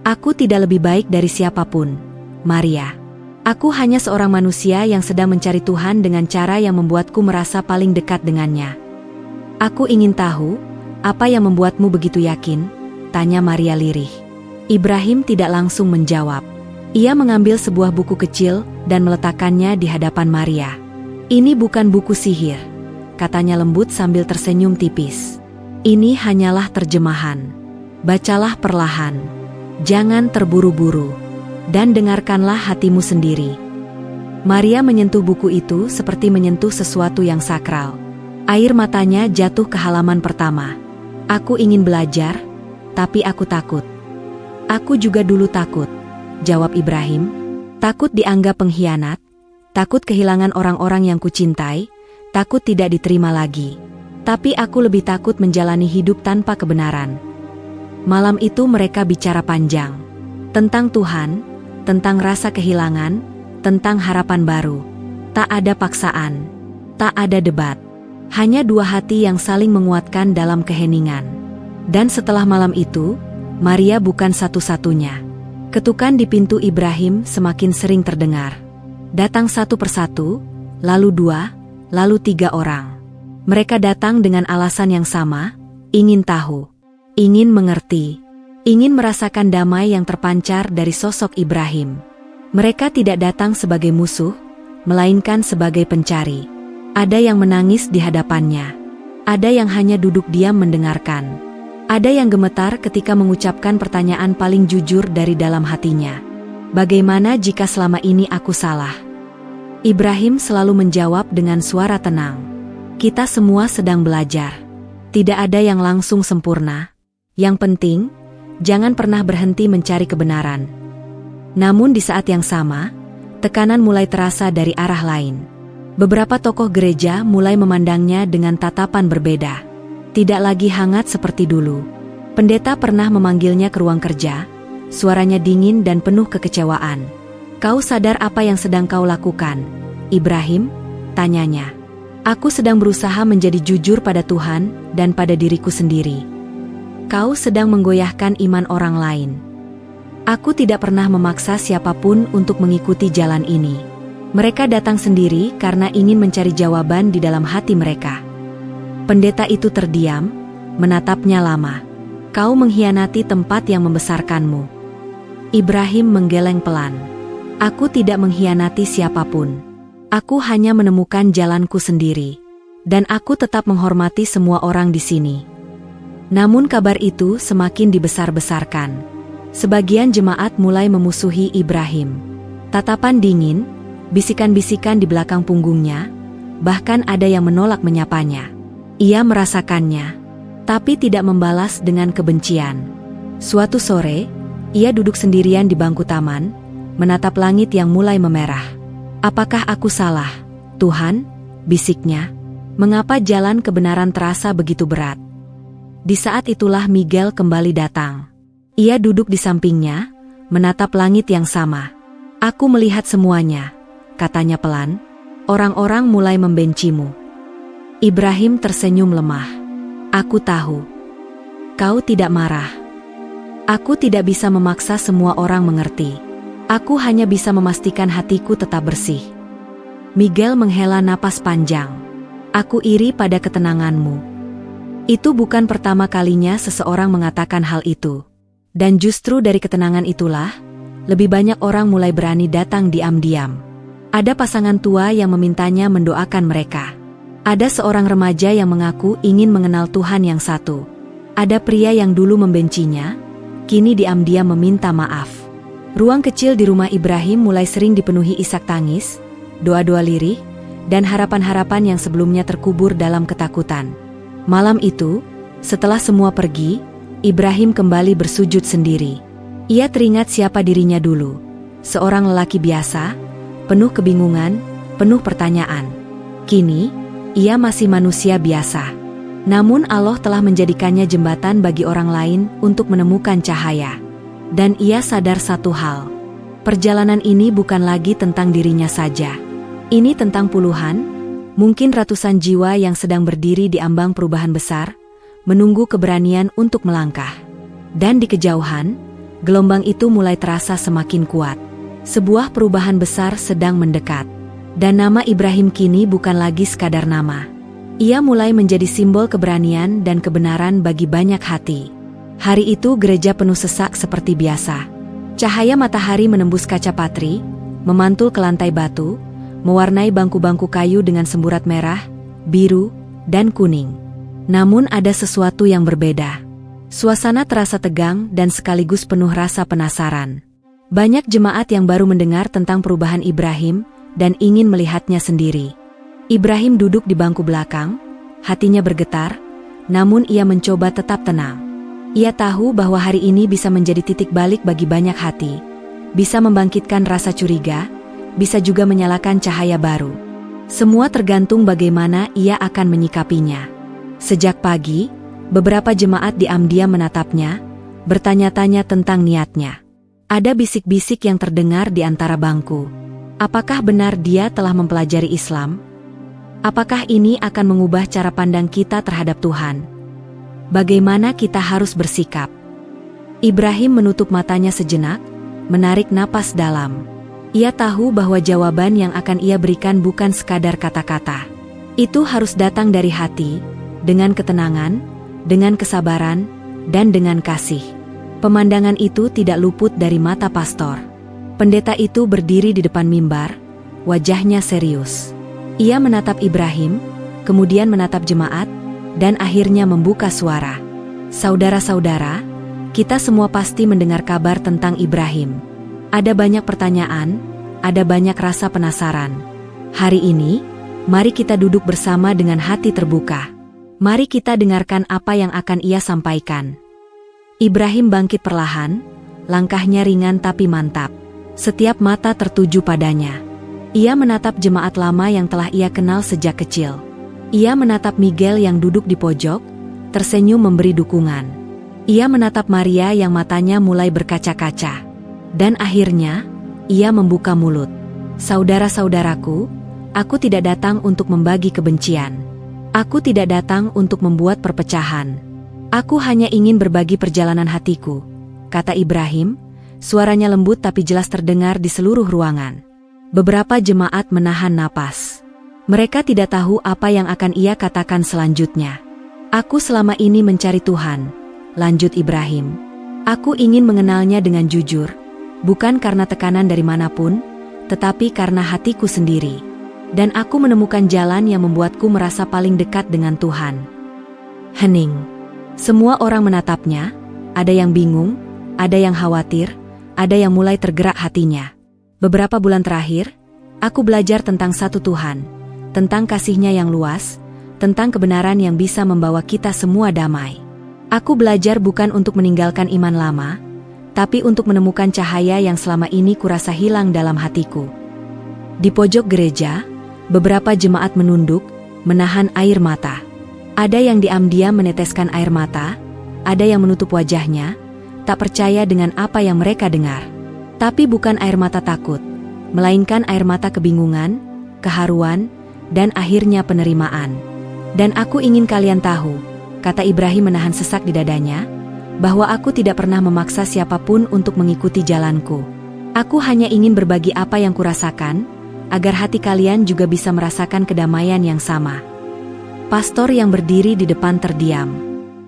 Aku tidak lebih baik dari siapapun, Maria. Aku hanya seorang manusia yang sedang mencari Tuhan dengan cara yang membuatku merasa paling dekat dengannya. Aku ingin tahu, apa yang membuatmu begitu yakin? Tanya Maria lirih. Ibrahim tidak langsung menjawab. Ia mengambil sebuah buku kecil dan meletakkannya di hadapan Maria. Ini bukan buku sihir, katanya lembut sambil tersenyum tipis. Ini hanyalah terjemahan. Bacalah perlahan. Jangan terburu-buru. Dan dengarkanlah hatimu sendiri. Maria menyentuh buku itu seperti menyentuh sesuatu yang sakral. Air matanya jatuh ke halaman pertama. Aku ingin belajar, tapi aku takut. Aku juga dulu takut, jawab Ibrahim. Takut dianggap pengkhianat, takut kehilangan orang-orang yang kucintai, takut tidak diterima lagi. Tapi aku lebih takut menjalani hidup tanpa kebenaran. Malam itu mereka bicara panjang. Tentang Tuhan, tentang rasa kehilangan, tentang harapan baru. Tak ada paksaan, tak ada debat. Hanya dua hati yang saling menguatkan dalam keheningan. Dan setelah malam itu, Maria bukan satu-satunya. Ketukan di pintu Ibrahim semakin sering terdengar. Datang satu persatu, lalu dua, lalu tiga orang. Mereka datang dengan alasan yang sama, ingin tahu, ingin mengerti, ingin merasakan damai yang terpancar dari sosok Ibrahim. Mereka tidak datang sebagai musuh, melainkan sebagai pencari. Ada yang menangis di hadapannya. Ada yang hanya duduk diam mendengarkan. Ada yang gemetar ketika mengucapkan pertanyaan paling jujur dari dalam hatinya. Bagaimana jika selama ini aku salah? Ibrahim selalu menjawab dengan suara tenang. Kita semua sedang belajar. Tidak ada yang langsung sempurna. Yang penting, jangan pernah berhenti mencari kebenaran. Namun di saat yang sama, tekanan mulai terasa dari arah lain. Beberapa tokoh gereja mulai memandangnya dengan tatapan berbeda. Tidak lagi hangat seperti dulu. Pendeta pernah memanggilnya ke ruang kerja, suaranya dingin dan penuh kekecewaan. Kau sadar apa yang sedang kau lakukan, Ibrahim? Tanyanya. Aku sedang berusaha menjadi jujur pada Tuhan dan pada diriku sendiri. Kau sedang menggoyahkan iman orang lain. Aku tidak pernah memaksa siapapun untuk mengikuti jalan ini. Mereka datang sendiri karena ingin mencari jawaban di dalam hati mereka. Pendeta itu terdiam, menatapnya lama. Kau mengkhianati tempat yang membesarkanmu. Ibrahim menggeleng pelan. Aku tidak mengkhianati siapapun. Aku hanya menemukan jalanku sendiri. Dan aku tetap menghormati semua orang di sini. Namun kabar itu semakin dibesar-besarkan. Sebagian jemaat mulai memusuhi Ibrahim. Tatapan dingin, bisikan-bisikan di belakang punggungnya, bahkan ada yang menolak menyapanya. Ia merasakannya, tapi tidak membalas dengan kebencian. Suatu sore, ia duduk sendirian di bangku taman, menatap langit yang mulai memerah. Apakah aku salah, Tuhan? Bisiknya. Mengapa jalan kebenaran terasa begitu berat? Di saat itulah Miguel kembali datang. Ia duduk di sampingnya, menatap langit yang sama. Aku melihat semuanya, katanya pelan. Orang-orang mulai membencimu. Ibrahim tersenyum lemah. Aku tahu. Kau tidak marah. Aku tidak bisa memaksa semua orang mengerti. Aku hanya bisa memastikan hatiku tetap bersih. Miguel menghela napas panjang. Aku iri pada ketenanganmu. Itu bukan pertama kalinya seseorang mengatakan hal itu. Dan justru dari ketenangan itulah, lebih banyak orang mulai berani datang diam-diam. Ada pasangan tua yang memintanya mendoakan mereka. Ada seorang remaja yang mengaku ingin mengenal Tuhan yang satu. Ada pria yang dulu membencinya, kini diam-diam meminta maaf. Ruang kecil di rumah Ibrahim mulai sering dipenuhi isak tangis, doa-doa lirih, dan harapan-harapan yang sebelumnya terkubur dalam ketakutan. Malam itu, setelah semua pergi, Ibrahim kembali bersujud sendiri. Ia teringat siapa dirinya dulu. Seorang lelaki biasa, penuh kebingungan, penuh pertanyaan. Kini, ia masih manusia biasa. Namun Allah telah menjadikannya jembatan bagi orang lain untuk menemukan cahaya. Dan ia sadar satu hal. Perjalanan ini bukan lagi tentang dirinya saja. Ini tentang puluhan, mungkin ratusan jiwa yang sedang berdiri di ambang perubahan besar, menunggu keberanian untuk melangkah. Dan di kejauhan, gelombang itu mulai terasa semakin kuat. Sebuah perubahan besar sedang mendekat. Dan nama Ibrahim kini bukan lagi sekadar nama. Ia mulai menjadi simbol keberanian dan kebenaran bagi banyak hati. Hari itu gereja penuh sesak seperti biasa. Cahaya matahari menembus kaca patri, memantul ke lantai batu, mewarnai bangku-bangku kayu dengan semburat merah, biru, dan kuning. Namun ada sesuatu yang berbeda. Suasana terasa tegang dan sekaligus penuh rasa penasaran. Banyak jemaat yang baru mendengar tentang perubahan Ibrahim dan ingin melihatnya sendiri. Ibrahim duduk di bangku belakang, hatinya bergetar, namun ia mencoba tetap tenang. Ia tahu bahwa hari ini bisa menjadi titik balik bagi banyak hati, bisa membangkitkan rasa curiga, bisa juga menyalakan cahaya baru. Semua tergantung bagaimana ia akan menyikapinya. Sejak pagi, beberapa jemaat diam-diam menatapnya, bertanya-tanya tentang niatnya. Ada bisik-bisik yang terdengar di antara bangku. Apakah benar dia telah mempelajari Islam? Apakah ini akan mengubah cara pandang kita terhadap Tuhan? Bagaimana kita harus bersikap? Ibrahim menutup matanya sejenak, menarik napas dalam. Ia tahu bahwa jawaban yang akan ia berikan bukan sekadar kata-kata. Itu harus datang dari hati, dengan ketenangan, dengan kesabaran, dan dengan kasih. Pemandangan itu tidak luput dari mata pastor. Pendeta itu berdiri di depan mimbar, wajahnya serius. Ia menatap Ibrahim, kemudian menatap jemaat, dan akhirnya membuka suara. Saudara-saudara, kita semua pasti mendengar kabar tentang Ibrahim. Ada banyak pertanyaan, ada banyak rasa penasaran. Hari ini, mari kita duduk bersama dengan hati terbuka. Mari kita dengarkan apa yang akan ia sampaikan. Ibrahim bangkit perlahan, langkahnya ringan tapi mantap. Setiap mata tertuju padanya. Ia menatap jemaat lama yang telah ia kenal sejak kecil. Ia menatap Miguel yang duduk di pojok, tersenyum memberi dukungan. Ia menatap Maria yang matanya mulai berkaca-kaca. Dan akhirnya, ia membuka mulut. Saudara-saudaraku, aku tidak datang untuk membagi kebencian. Aku tidak datang untuk membuat perpecahan. Aku hanya ingin berbagi perjalanan hatiku, kata Ibrahim, suaranya lembut tapi jelas terdengar di seluruh ruangan. Beberapa jemaat menahan napas. Mereka tidak tahu apa yang akan ia katakan selanjutnya. Aku selama ini mencari Tuhan, lanjut Ibrahim. Aku ingin mengenalnya dengan jujur, bukan karena tekanan dari manapun, tetapi karena hatiku sendiri. Dan aku menemukan jalan yang membuatku merasa paling dekat dengan Tuhan. Hening. Semua orang menatapnya, ada yang bingung, ada yang khawatir, ada yang mulai tergerak hatinya. Beberapa bulan terakhir, aku belajar tentang satu Tuhan. Tentang kasih-Nya yang luas, tentang kebenaran yang bisa membawa kita semua damai. Aku belajar bukan untuk meninggalkan iman lama, tapi untuk menemukan cahaya yang selama ini kurasa hilang dalam hatiku. Di pojok gereja, beberapa jemaat menunduk, menahan air mata. Ada yang diam-diam meneteskan air mata, ada yang menutup wajahnya, tak percaya dengan apa yang mereka dengar. Tapi bukan air mata takut, melainkan air mata kebingungan, keharuan, dan akhirnya penerimaan. Dan aku ingin kalian tahu, kata Ibrahim menahan sesak di dadanya, bahwa aku tidak pernah memaksa siapapun untuk mengikuti jalanku. Aku hanya ingin berbagi apa yang kurasakan, agar hati kalian juga bisa merasakan kedamaian yang sama. Pastor yang berdiri di depan terdiam.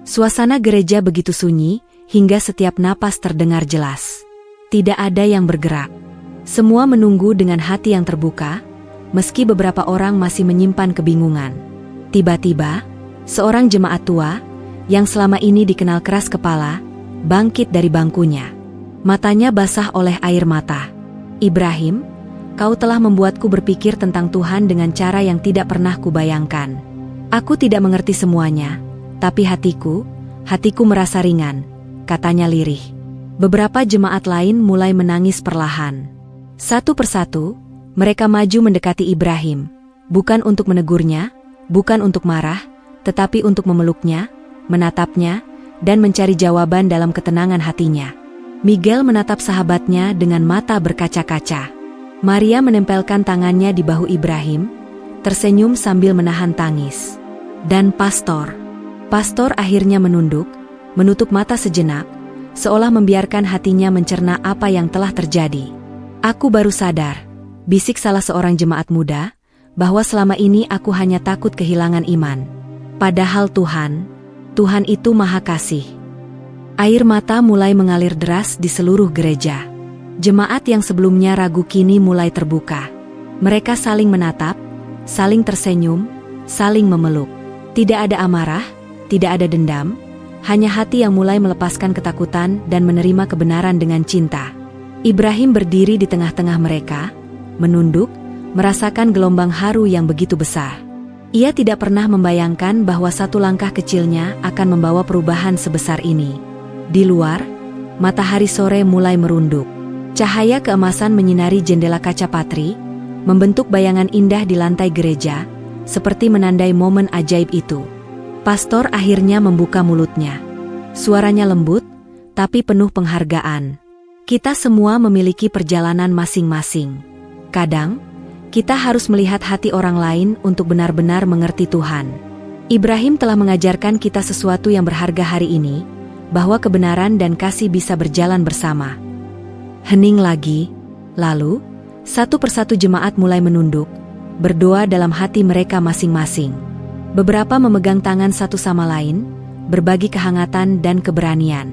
Suasana gereja begitu sunyi, hingga setiap napas terdengar jelas. Tidak ada yang bergerak. Semua menunggu dengan hati yang terbuka, meski beberapa orang masih menyimpan kebingungan. Tiba-tiba, seorang jemaat tua, yang selama ini dikenal keras kepala, bangkit dari bangkunya. Matanya basah oleh air mata. Ibrahim, Kau telah membuatku berpikir tentang Tuhan dengan cara yang tidak pernah kubayangkan. Aku tidak mengerti semuanya, tapi hatiku merasa ringan, katanya lirih. Beberapa jemaat lain mulai menangis perlahan. Satu persatu, mereka maju mendekati Ibrahim, bukan untuk menegurnya, bukan untuk marah, tetapi untuk memeluknya, menatapnya, dan mencari jawaban dalam ketenangan hatinya. Miguel menatap sahabatnya dengan mata berkaca-kaca. Maria menempelkan tangannya di bahu Ibrahim, tersenyum sambil menahan tangis. Dan pastor akhirnya menunduk, menutup mata sejenak, seolah membiarkan hatinya mencerna apa yang telah terjadi. Aku baru sadar, bisik salah seorang jemaat muda, bahwa selama ini aku hanya takut kehilangan iman. Padahal Tuhan itu Maha Kasih. Air mata mulai mengalir deras di seluruh gereja. Jemaat yang sebelumnya ragu kini mulai terbuka. Mereka saling menatap, saling tersenyum, saling memeluk. Tidak ada amarah, tidak ada dendam, hanya hati yang mulai melepaskan ketakutan dan menerima kebenaran dengan cinta. Ibrahim berdiri di tengah-tengah mereka, menunduk, merasakan gelombang haru yang begitu besar. Ia tidak pernah membayangkan bahwa satu langkah kecilnya akan membawa perubahan sebesar ini. Di luar, matahari sore mulai merunduk. Cahaya keemasan menyinari jendela kaca patri, membentuk bayangan indah di lantai gereja, seperti menandai momen ajaib itu. Pastor akhirnya membuka mulutnya. Suaranya lembut, tapi penuh penghargaan. Kita semua memiliki perjalanan masing-masing. Kadang, kita harus melihat hati orang lain untuk benar-benar mengerti Tuhan. Ibrahim telah mengajarkan kita sesuatu yang berharga hari ini, bahwa kebenaran dan kasih bisa berjalan bersama. Hening lagi, lalu, satu persatu jemaat mulai menunduk, berdoa dalam hati mereka masing-masing. Beberapa memegang tangan satu sama lain, berbagi kehangatan dan keberanian.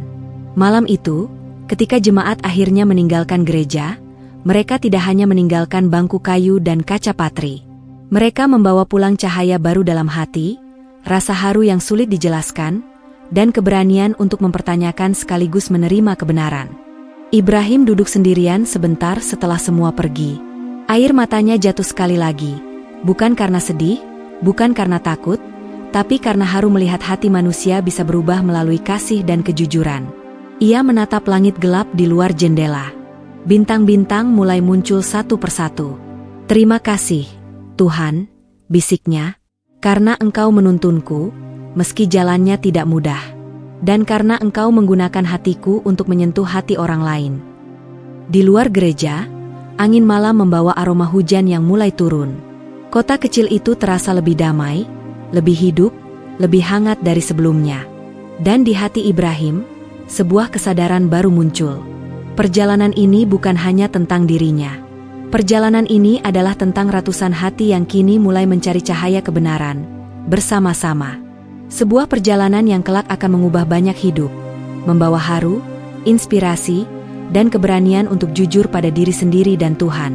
Malam itu, ketika jemaat akhirnya meninggalkan gereja, mereka tidak hanya meninggalkan bangku kayu dan kaca patri. Mereka membawa pulang cahaya baru dalam hati, rasa haru yang sulit dijelaskan, dan keberanian untuk mempertanyakan sekaligus menerima kebenaran. Ibrahim duduk sendirian sebentar setelah semua pergi. Air matanya jatuh sekali lagi, bukan karena sedih, bukan karena takut, tapi karena haru melihat hati manusia bisa berubah melalui kasih dan kejujuran. Ia menatap langit gelap di luar jendela. Bintang-bintang mulai muncul satu persatu. Terima kasih, Tuhan, bisiknya, karena Engkau menuntunku, meski jalannya tidak mudah. Dan karena Engkau menggunakan hatiku untuk menyentuh hati orang lain. Di luar gereja, angin malam membawa aroma hujan yang mulai turun. Kota kecil itu terasa lebih damai, lebih hidup, lebih hangat dari sebelumnya. Dan di hati Ibrahim, sebuah kesadaran baru muncul. Perjalanan ini bukan hanya tentang dirinya. Perjalanan ini adalah tentang ratusan hati yang kini mulai mencari cahaya kebenaran, bersama-sama. Sebuah perjalanan yang kelak akan mengubah banyak hidup, membawa haru, inspirasi, dan keberanian untuk jujur pada diri sendiri dan Tuhan.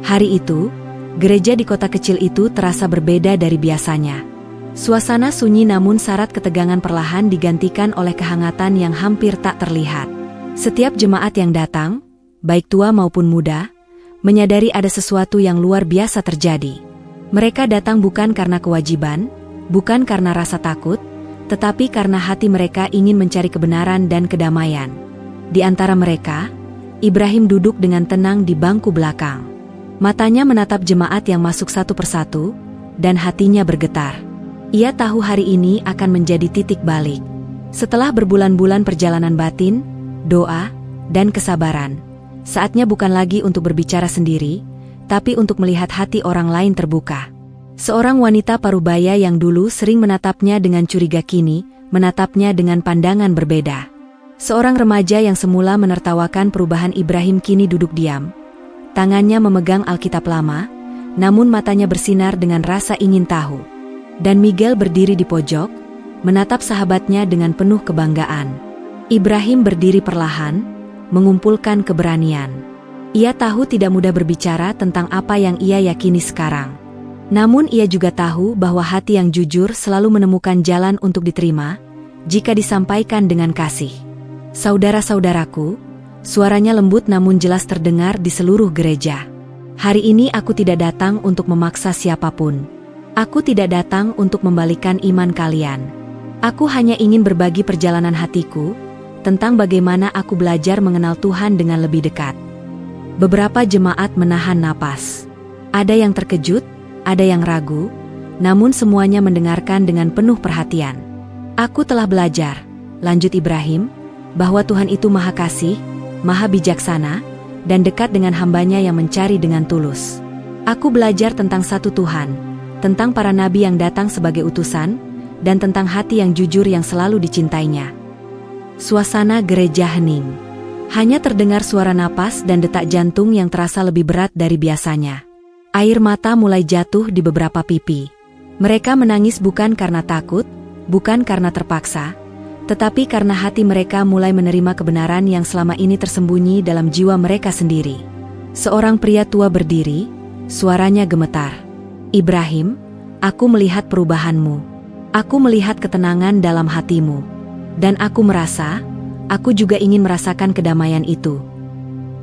Hari itu, gereja di kota kecil itu terasa berbeda dari biasanya. Suasana sunyi namun syarat ketegangan perlahan digantikan oleh kehangatan yang hampir tak terlihat. Setiap jemaat yang datang, baik tua maupun muda, menyadari ada sesuatu yang luar biasa terjadi. Mereka datang bukan karena kewajiban, bukan karena rasa takut, tetapi karena hati mereka ingin mencari kebenaran dan kedamaian. Di antara mereka, Ibrahim duduk dengan tenang di bangku belakang. Matanya menatap jemaat yang masuk satu persatu, dan hatinya bergetar. Ia tahu hari ini akan menjadi titik balik. Setelah berbulan-bulan perjalanan batin, doa, dan kesabaran, saatnya bukan lagi untuk berbicara sendiri, tapi untuk melihat hati orang lain terbuka. Seorang wanita parubaya yang dulu sering menatapnya dengan curiga kini, menatapnya dengan pandangan berbeda. Seorang remaja yang semula menertawakan perubahan Ibrahim kini duduk diam. Tangannya memegang Alkitab lama, namun matanya bersinar dengan rasa ingin tahu. Dan Miguel berdiri di pojok, menatap sahabatnya dengan penuh kebanggaan. Ibrahim berdiri perlahan, mengumpulkan keberanian. Ia tahu tidak mudah berbicara tentang apa yang ia yakini sekarang. Namun ia juga tahu bahwa hati yang jujur selalu menemukan jalan untuk diterima, jika disampaikan dengan kasih. Saudara-saudaraku, suaranya lembut namun jelas terdengar di seluruh gereja. Hari ini aku tidak datang untuk memaksa siapapun. Aku tidak datang untuk membalikan iman kalian. Aku hanya ingin berbagi perjalanan hatiku tentang bagaimana aku belajar mengenal Tuhan dengan lebih dekat. Beberapa jemaat menahan napas. Ada yang terkejut, ada yang ragu, namun semuanya mendengarkan dengan penuh perhatian. Aku telah belajar, lanjut Ibrahim, bahwa Tuhan itu Maha Kasih, Maha Bijaksana, dan dekat dengan hambanya yang mencari dengan tulus. Aku belajar tentang satu Tuhan, tentang para nabi yang datang sebagai utusan, dan tentang hati yang jujur yang selalu dicintainya. Suasana gereja hening. Hanya terdengar suara napas dan detak jantung yang terasa lebih berat dari biasanya. Air mata mulai jatuh di beberapa pipi. Mereka menangis bukan karena takut, bukan karena terpaksa, tetapi karena hati mereka mulai menerima kebenaran yang selama ini tersembunyi dalam jiwa mereka sendiri. Seorang pria tua berdiri, suaranya gemetar. Ibrahim, aku melihat perubahanmu. Aku melihat ketenangan dalam hatimu. Dan aku merasa, aku juga ingin merasakan kedamaian itu.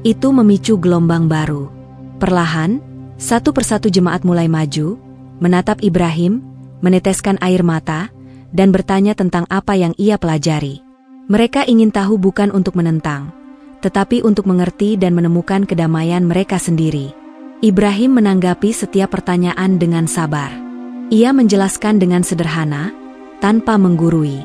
Itu memicu gelombang baru. Perlahan, satu persatu jemaat mulai maju, menatap Ibrahim, meneteskan air mata, dan bertanya tentang apa yang ia pelajari. Mereka ingin tahu bukan untuk menentang, tetapi untuk mengerti dan menemukan kedamaian mereka sendiri. Ibrahim menanggapi setiap pertanyaan dengan sabar. Ia menjelaskan dengan sederhana, tanpa menggurui.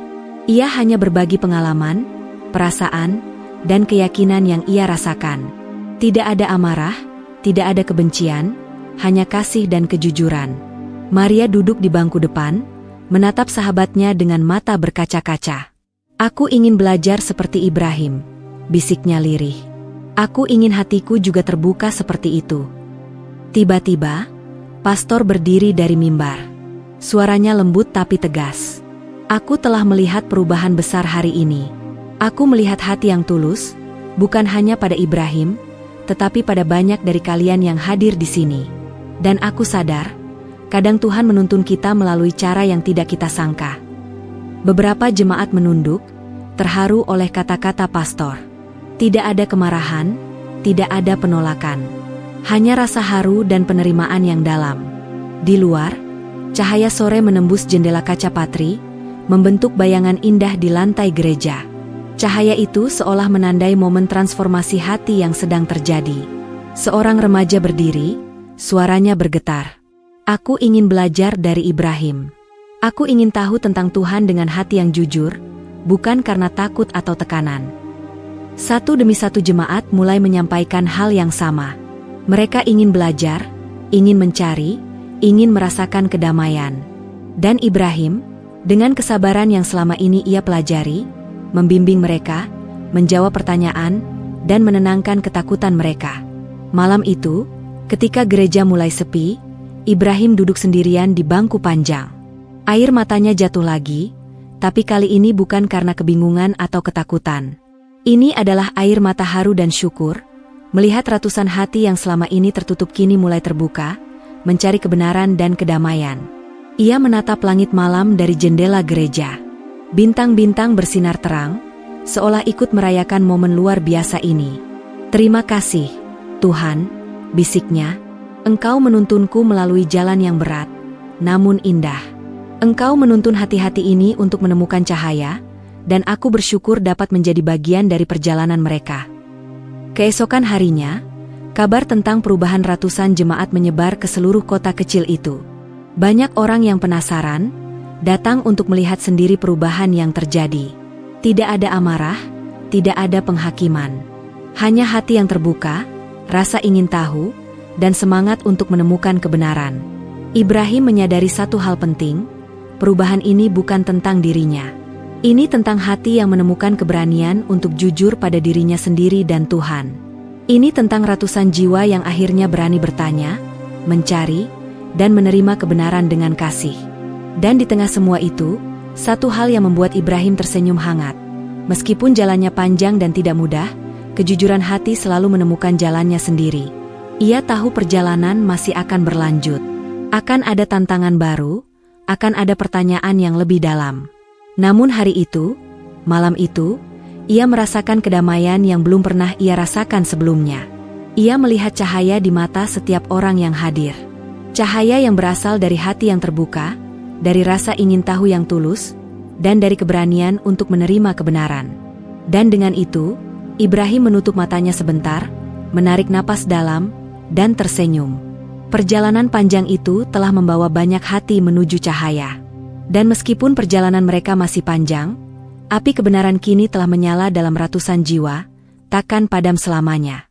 Ia hanya berbagi pengalaman, perasaan, dan keyakinan yang ia rasakan. Tidak ada amarah, tidak ada kebencian, hanya kasih dan kejujuran. Maria duduk di bangku depan, menatap sahabatnya dengan mata berkaca-kaca. Aku ingin belajar seperti Ibrahim, bisiknya lirih. Aku ingin hatiku juga terbuka seperti itu. Tiba-tiba, pastor berdiri dari mimbar. Suaranya lembut tapi tegas. Aku telah melihat perubahan besar hari ini. Aku melihat hati yang tulus, bukan hanya pada Ibrahim, tetapi pada banyak dari kalian yang hadir di sini. Dan aku sadar, kadang Tuhan menuntun kita melalui cara yang tidak kita sangka. Beberapa jemaat menunduk, terharu oleh kata-kata pastor. Tidak ada kemarahan, tidak ada penolakan. Hanya rasa haru dan penerimaan yang dalam. Di luar, cahaya sore menembus jendela kaca patri, membentuk bayangan indah di lantai gereja. Cahaya itu seolah menandai momen transformasi hati yang sedang terjadi. Seorang remaja berdiri, suaranya bergetar. Aku ingin belajar dari Ibrahim. Aku ingin tahu tentang Tuhan dengan hati yang jujur, bukan karena takut atau tekanan. Satu demi satu jemaat mulai menyampaikan hal yang sama. Mereka ingin belajar, ingin mencari, ingin merasakan kedamaian. Dan Ibrahim, dengan kesabaran yang selama ini ia pelajari, membimbing mereka, menjawab pertanyaan, dan menenangkan ketakutan mereka. Malam itu, ketika gereja mulai sepi, Ibrahim duduk sendirian di bangku panjang. Air matanya jatuh lagi, tapi kali ini bukan karena kebingungan atau ketakutan. Ini adalah air mata haru dan syukur, melihat ratusan hati yang selama ini tertutup kini mulai terbuka, mencari kebenaran dan kedamaian. Ia menatap langit malam dari jendela gereja. Bintang-bintang bersinar terang, seolah ikut merayakan momen luar biasa ini. Terima kasih, Tuhan, bisiknya. Engkau menuntunku melalui jalan yang berat, namun indah. Engkau menuntun hati-hati ini untuk menemukan cahaya, dan aku bersyukur dapat menjadi bagian dari perjalanan mereka. Keesokan harinya, kabar tentang perubahan ratusan jemaat menyebar ke seluruh kota kecil itu. Banyak orang yang penasaran, datang untuk melihat sendiri perubahan yang terjadi. Tidak ada amarah, tidak ada penghakiman. Hanya hati yang terbuka, rasa ingin tahu, dan semangat untuk menemukan kebenaran. Ibrahim menyadari satu hal penting, perubahan ini bukan tentang dirinya. Ini tentang hati yang menemukan keberanian untuk jujur pada dirinya sendiri dan Tuhan. Ini tentang ratusan jiwa yang akhirnya berani bertanya, mencari, dan menerima kebenaran dengan kasih. Dan di tengah semua itu, satu hal yang membuat Ibrahim tersenyum hangat. Meskipun jalannya panjang dan tidak mudah, kejujuran hati selalu menemukan jalannya sendiri. Ia tahu perjalanan masih akan berlanjut. Akan ada tantangan baru, akan ada pertanyaan yang lebih dalam. Namun hari itu, malam itu, ia merasakan kedamaian yang belum pernah ia rasakan sebelumnya. Ia melihat cahaya di mata setiap orang yang hadir. Cahaya yang berasal dari hati yang terbuka, dari rasa ingin tahu yang tulus, dan dari keberanian untuk menerima kebenaran. Dan dengan itu, Ibrahim menutup matanya sebentar, menarik napas dalam, dan tersenyum. Perjalanan panjang itu telah membawa banyak hati menuju cahaya. Dan meskipun perjalanan mereka masih panjang, api kebenaran kini telah menyala dalam ratusan jiwa, takkan padam selamanya.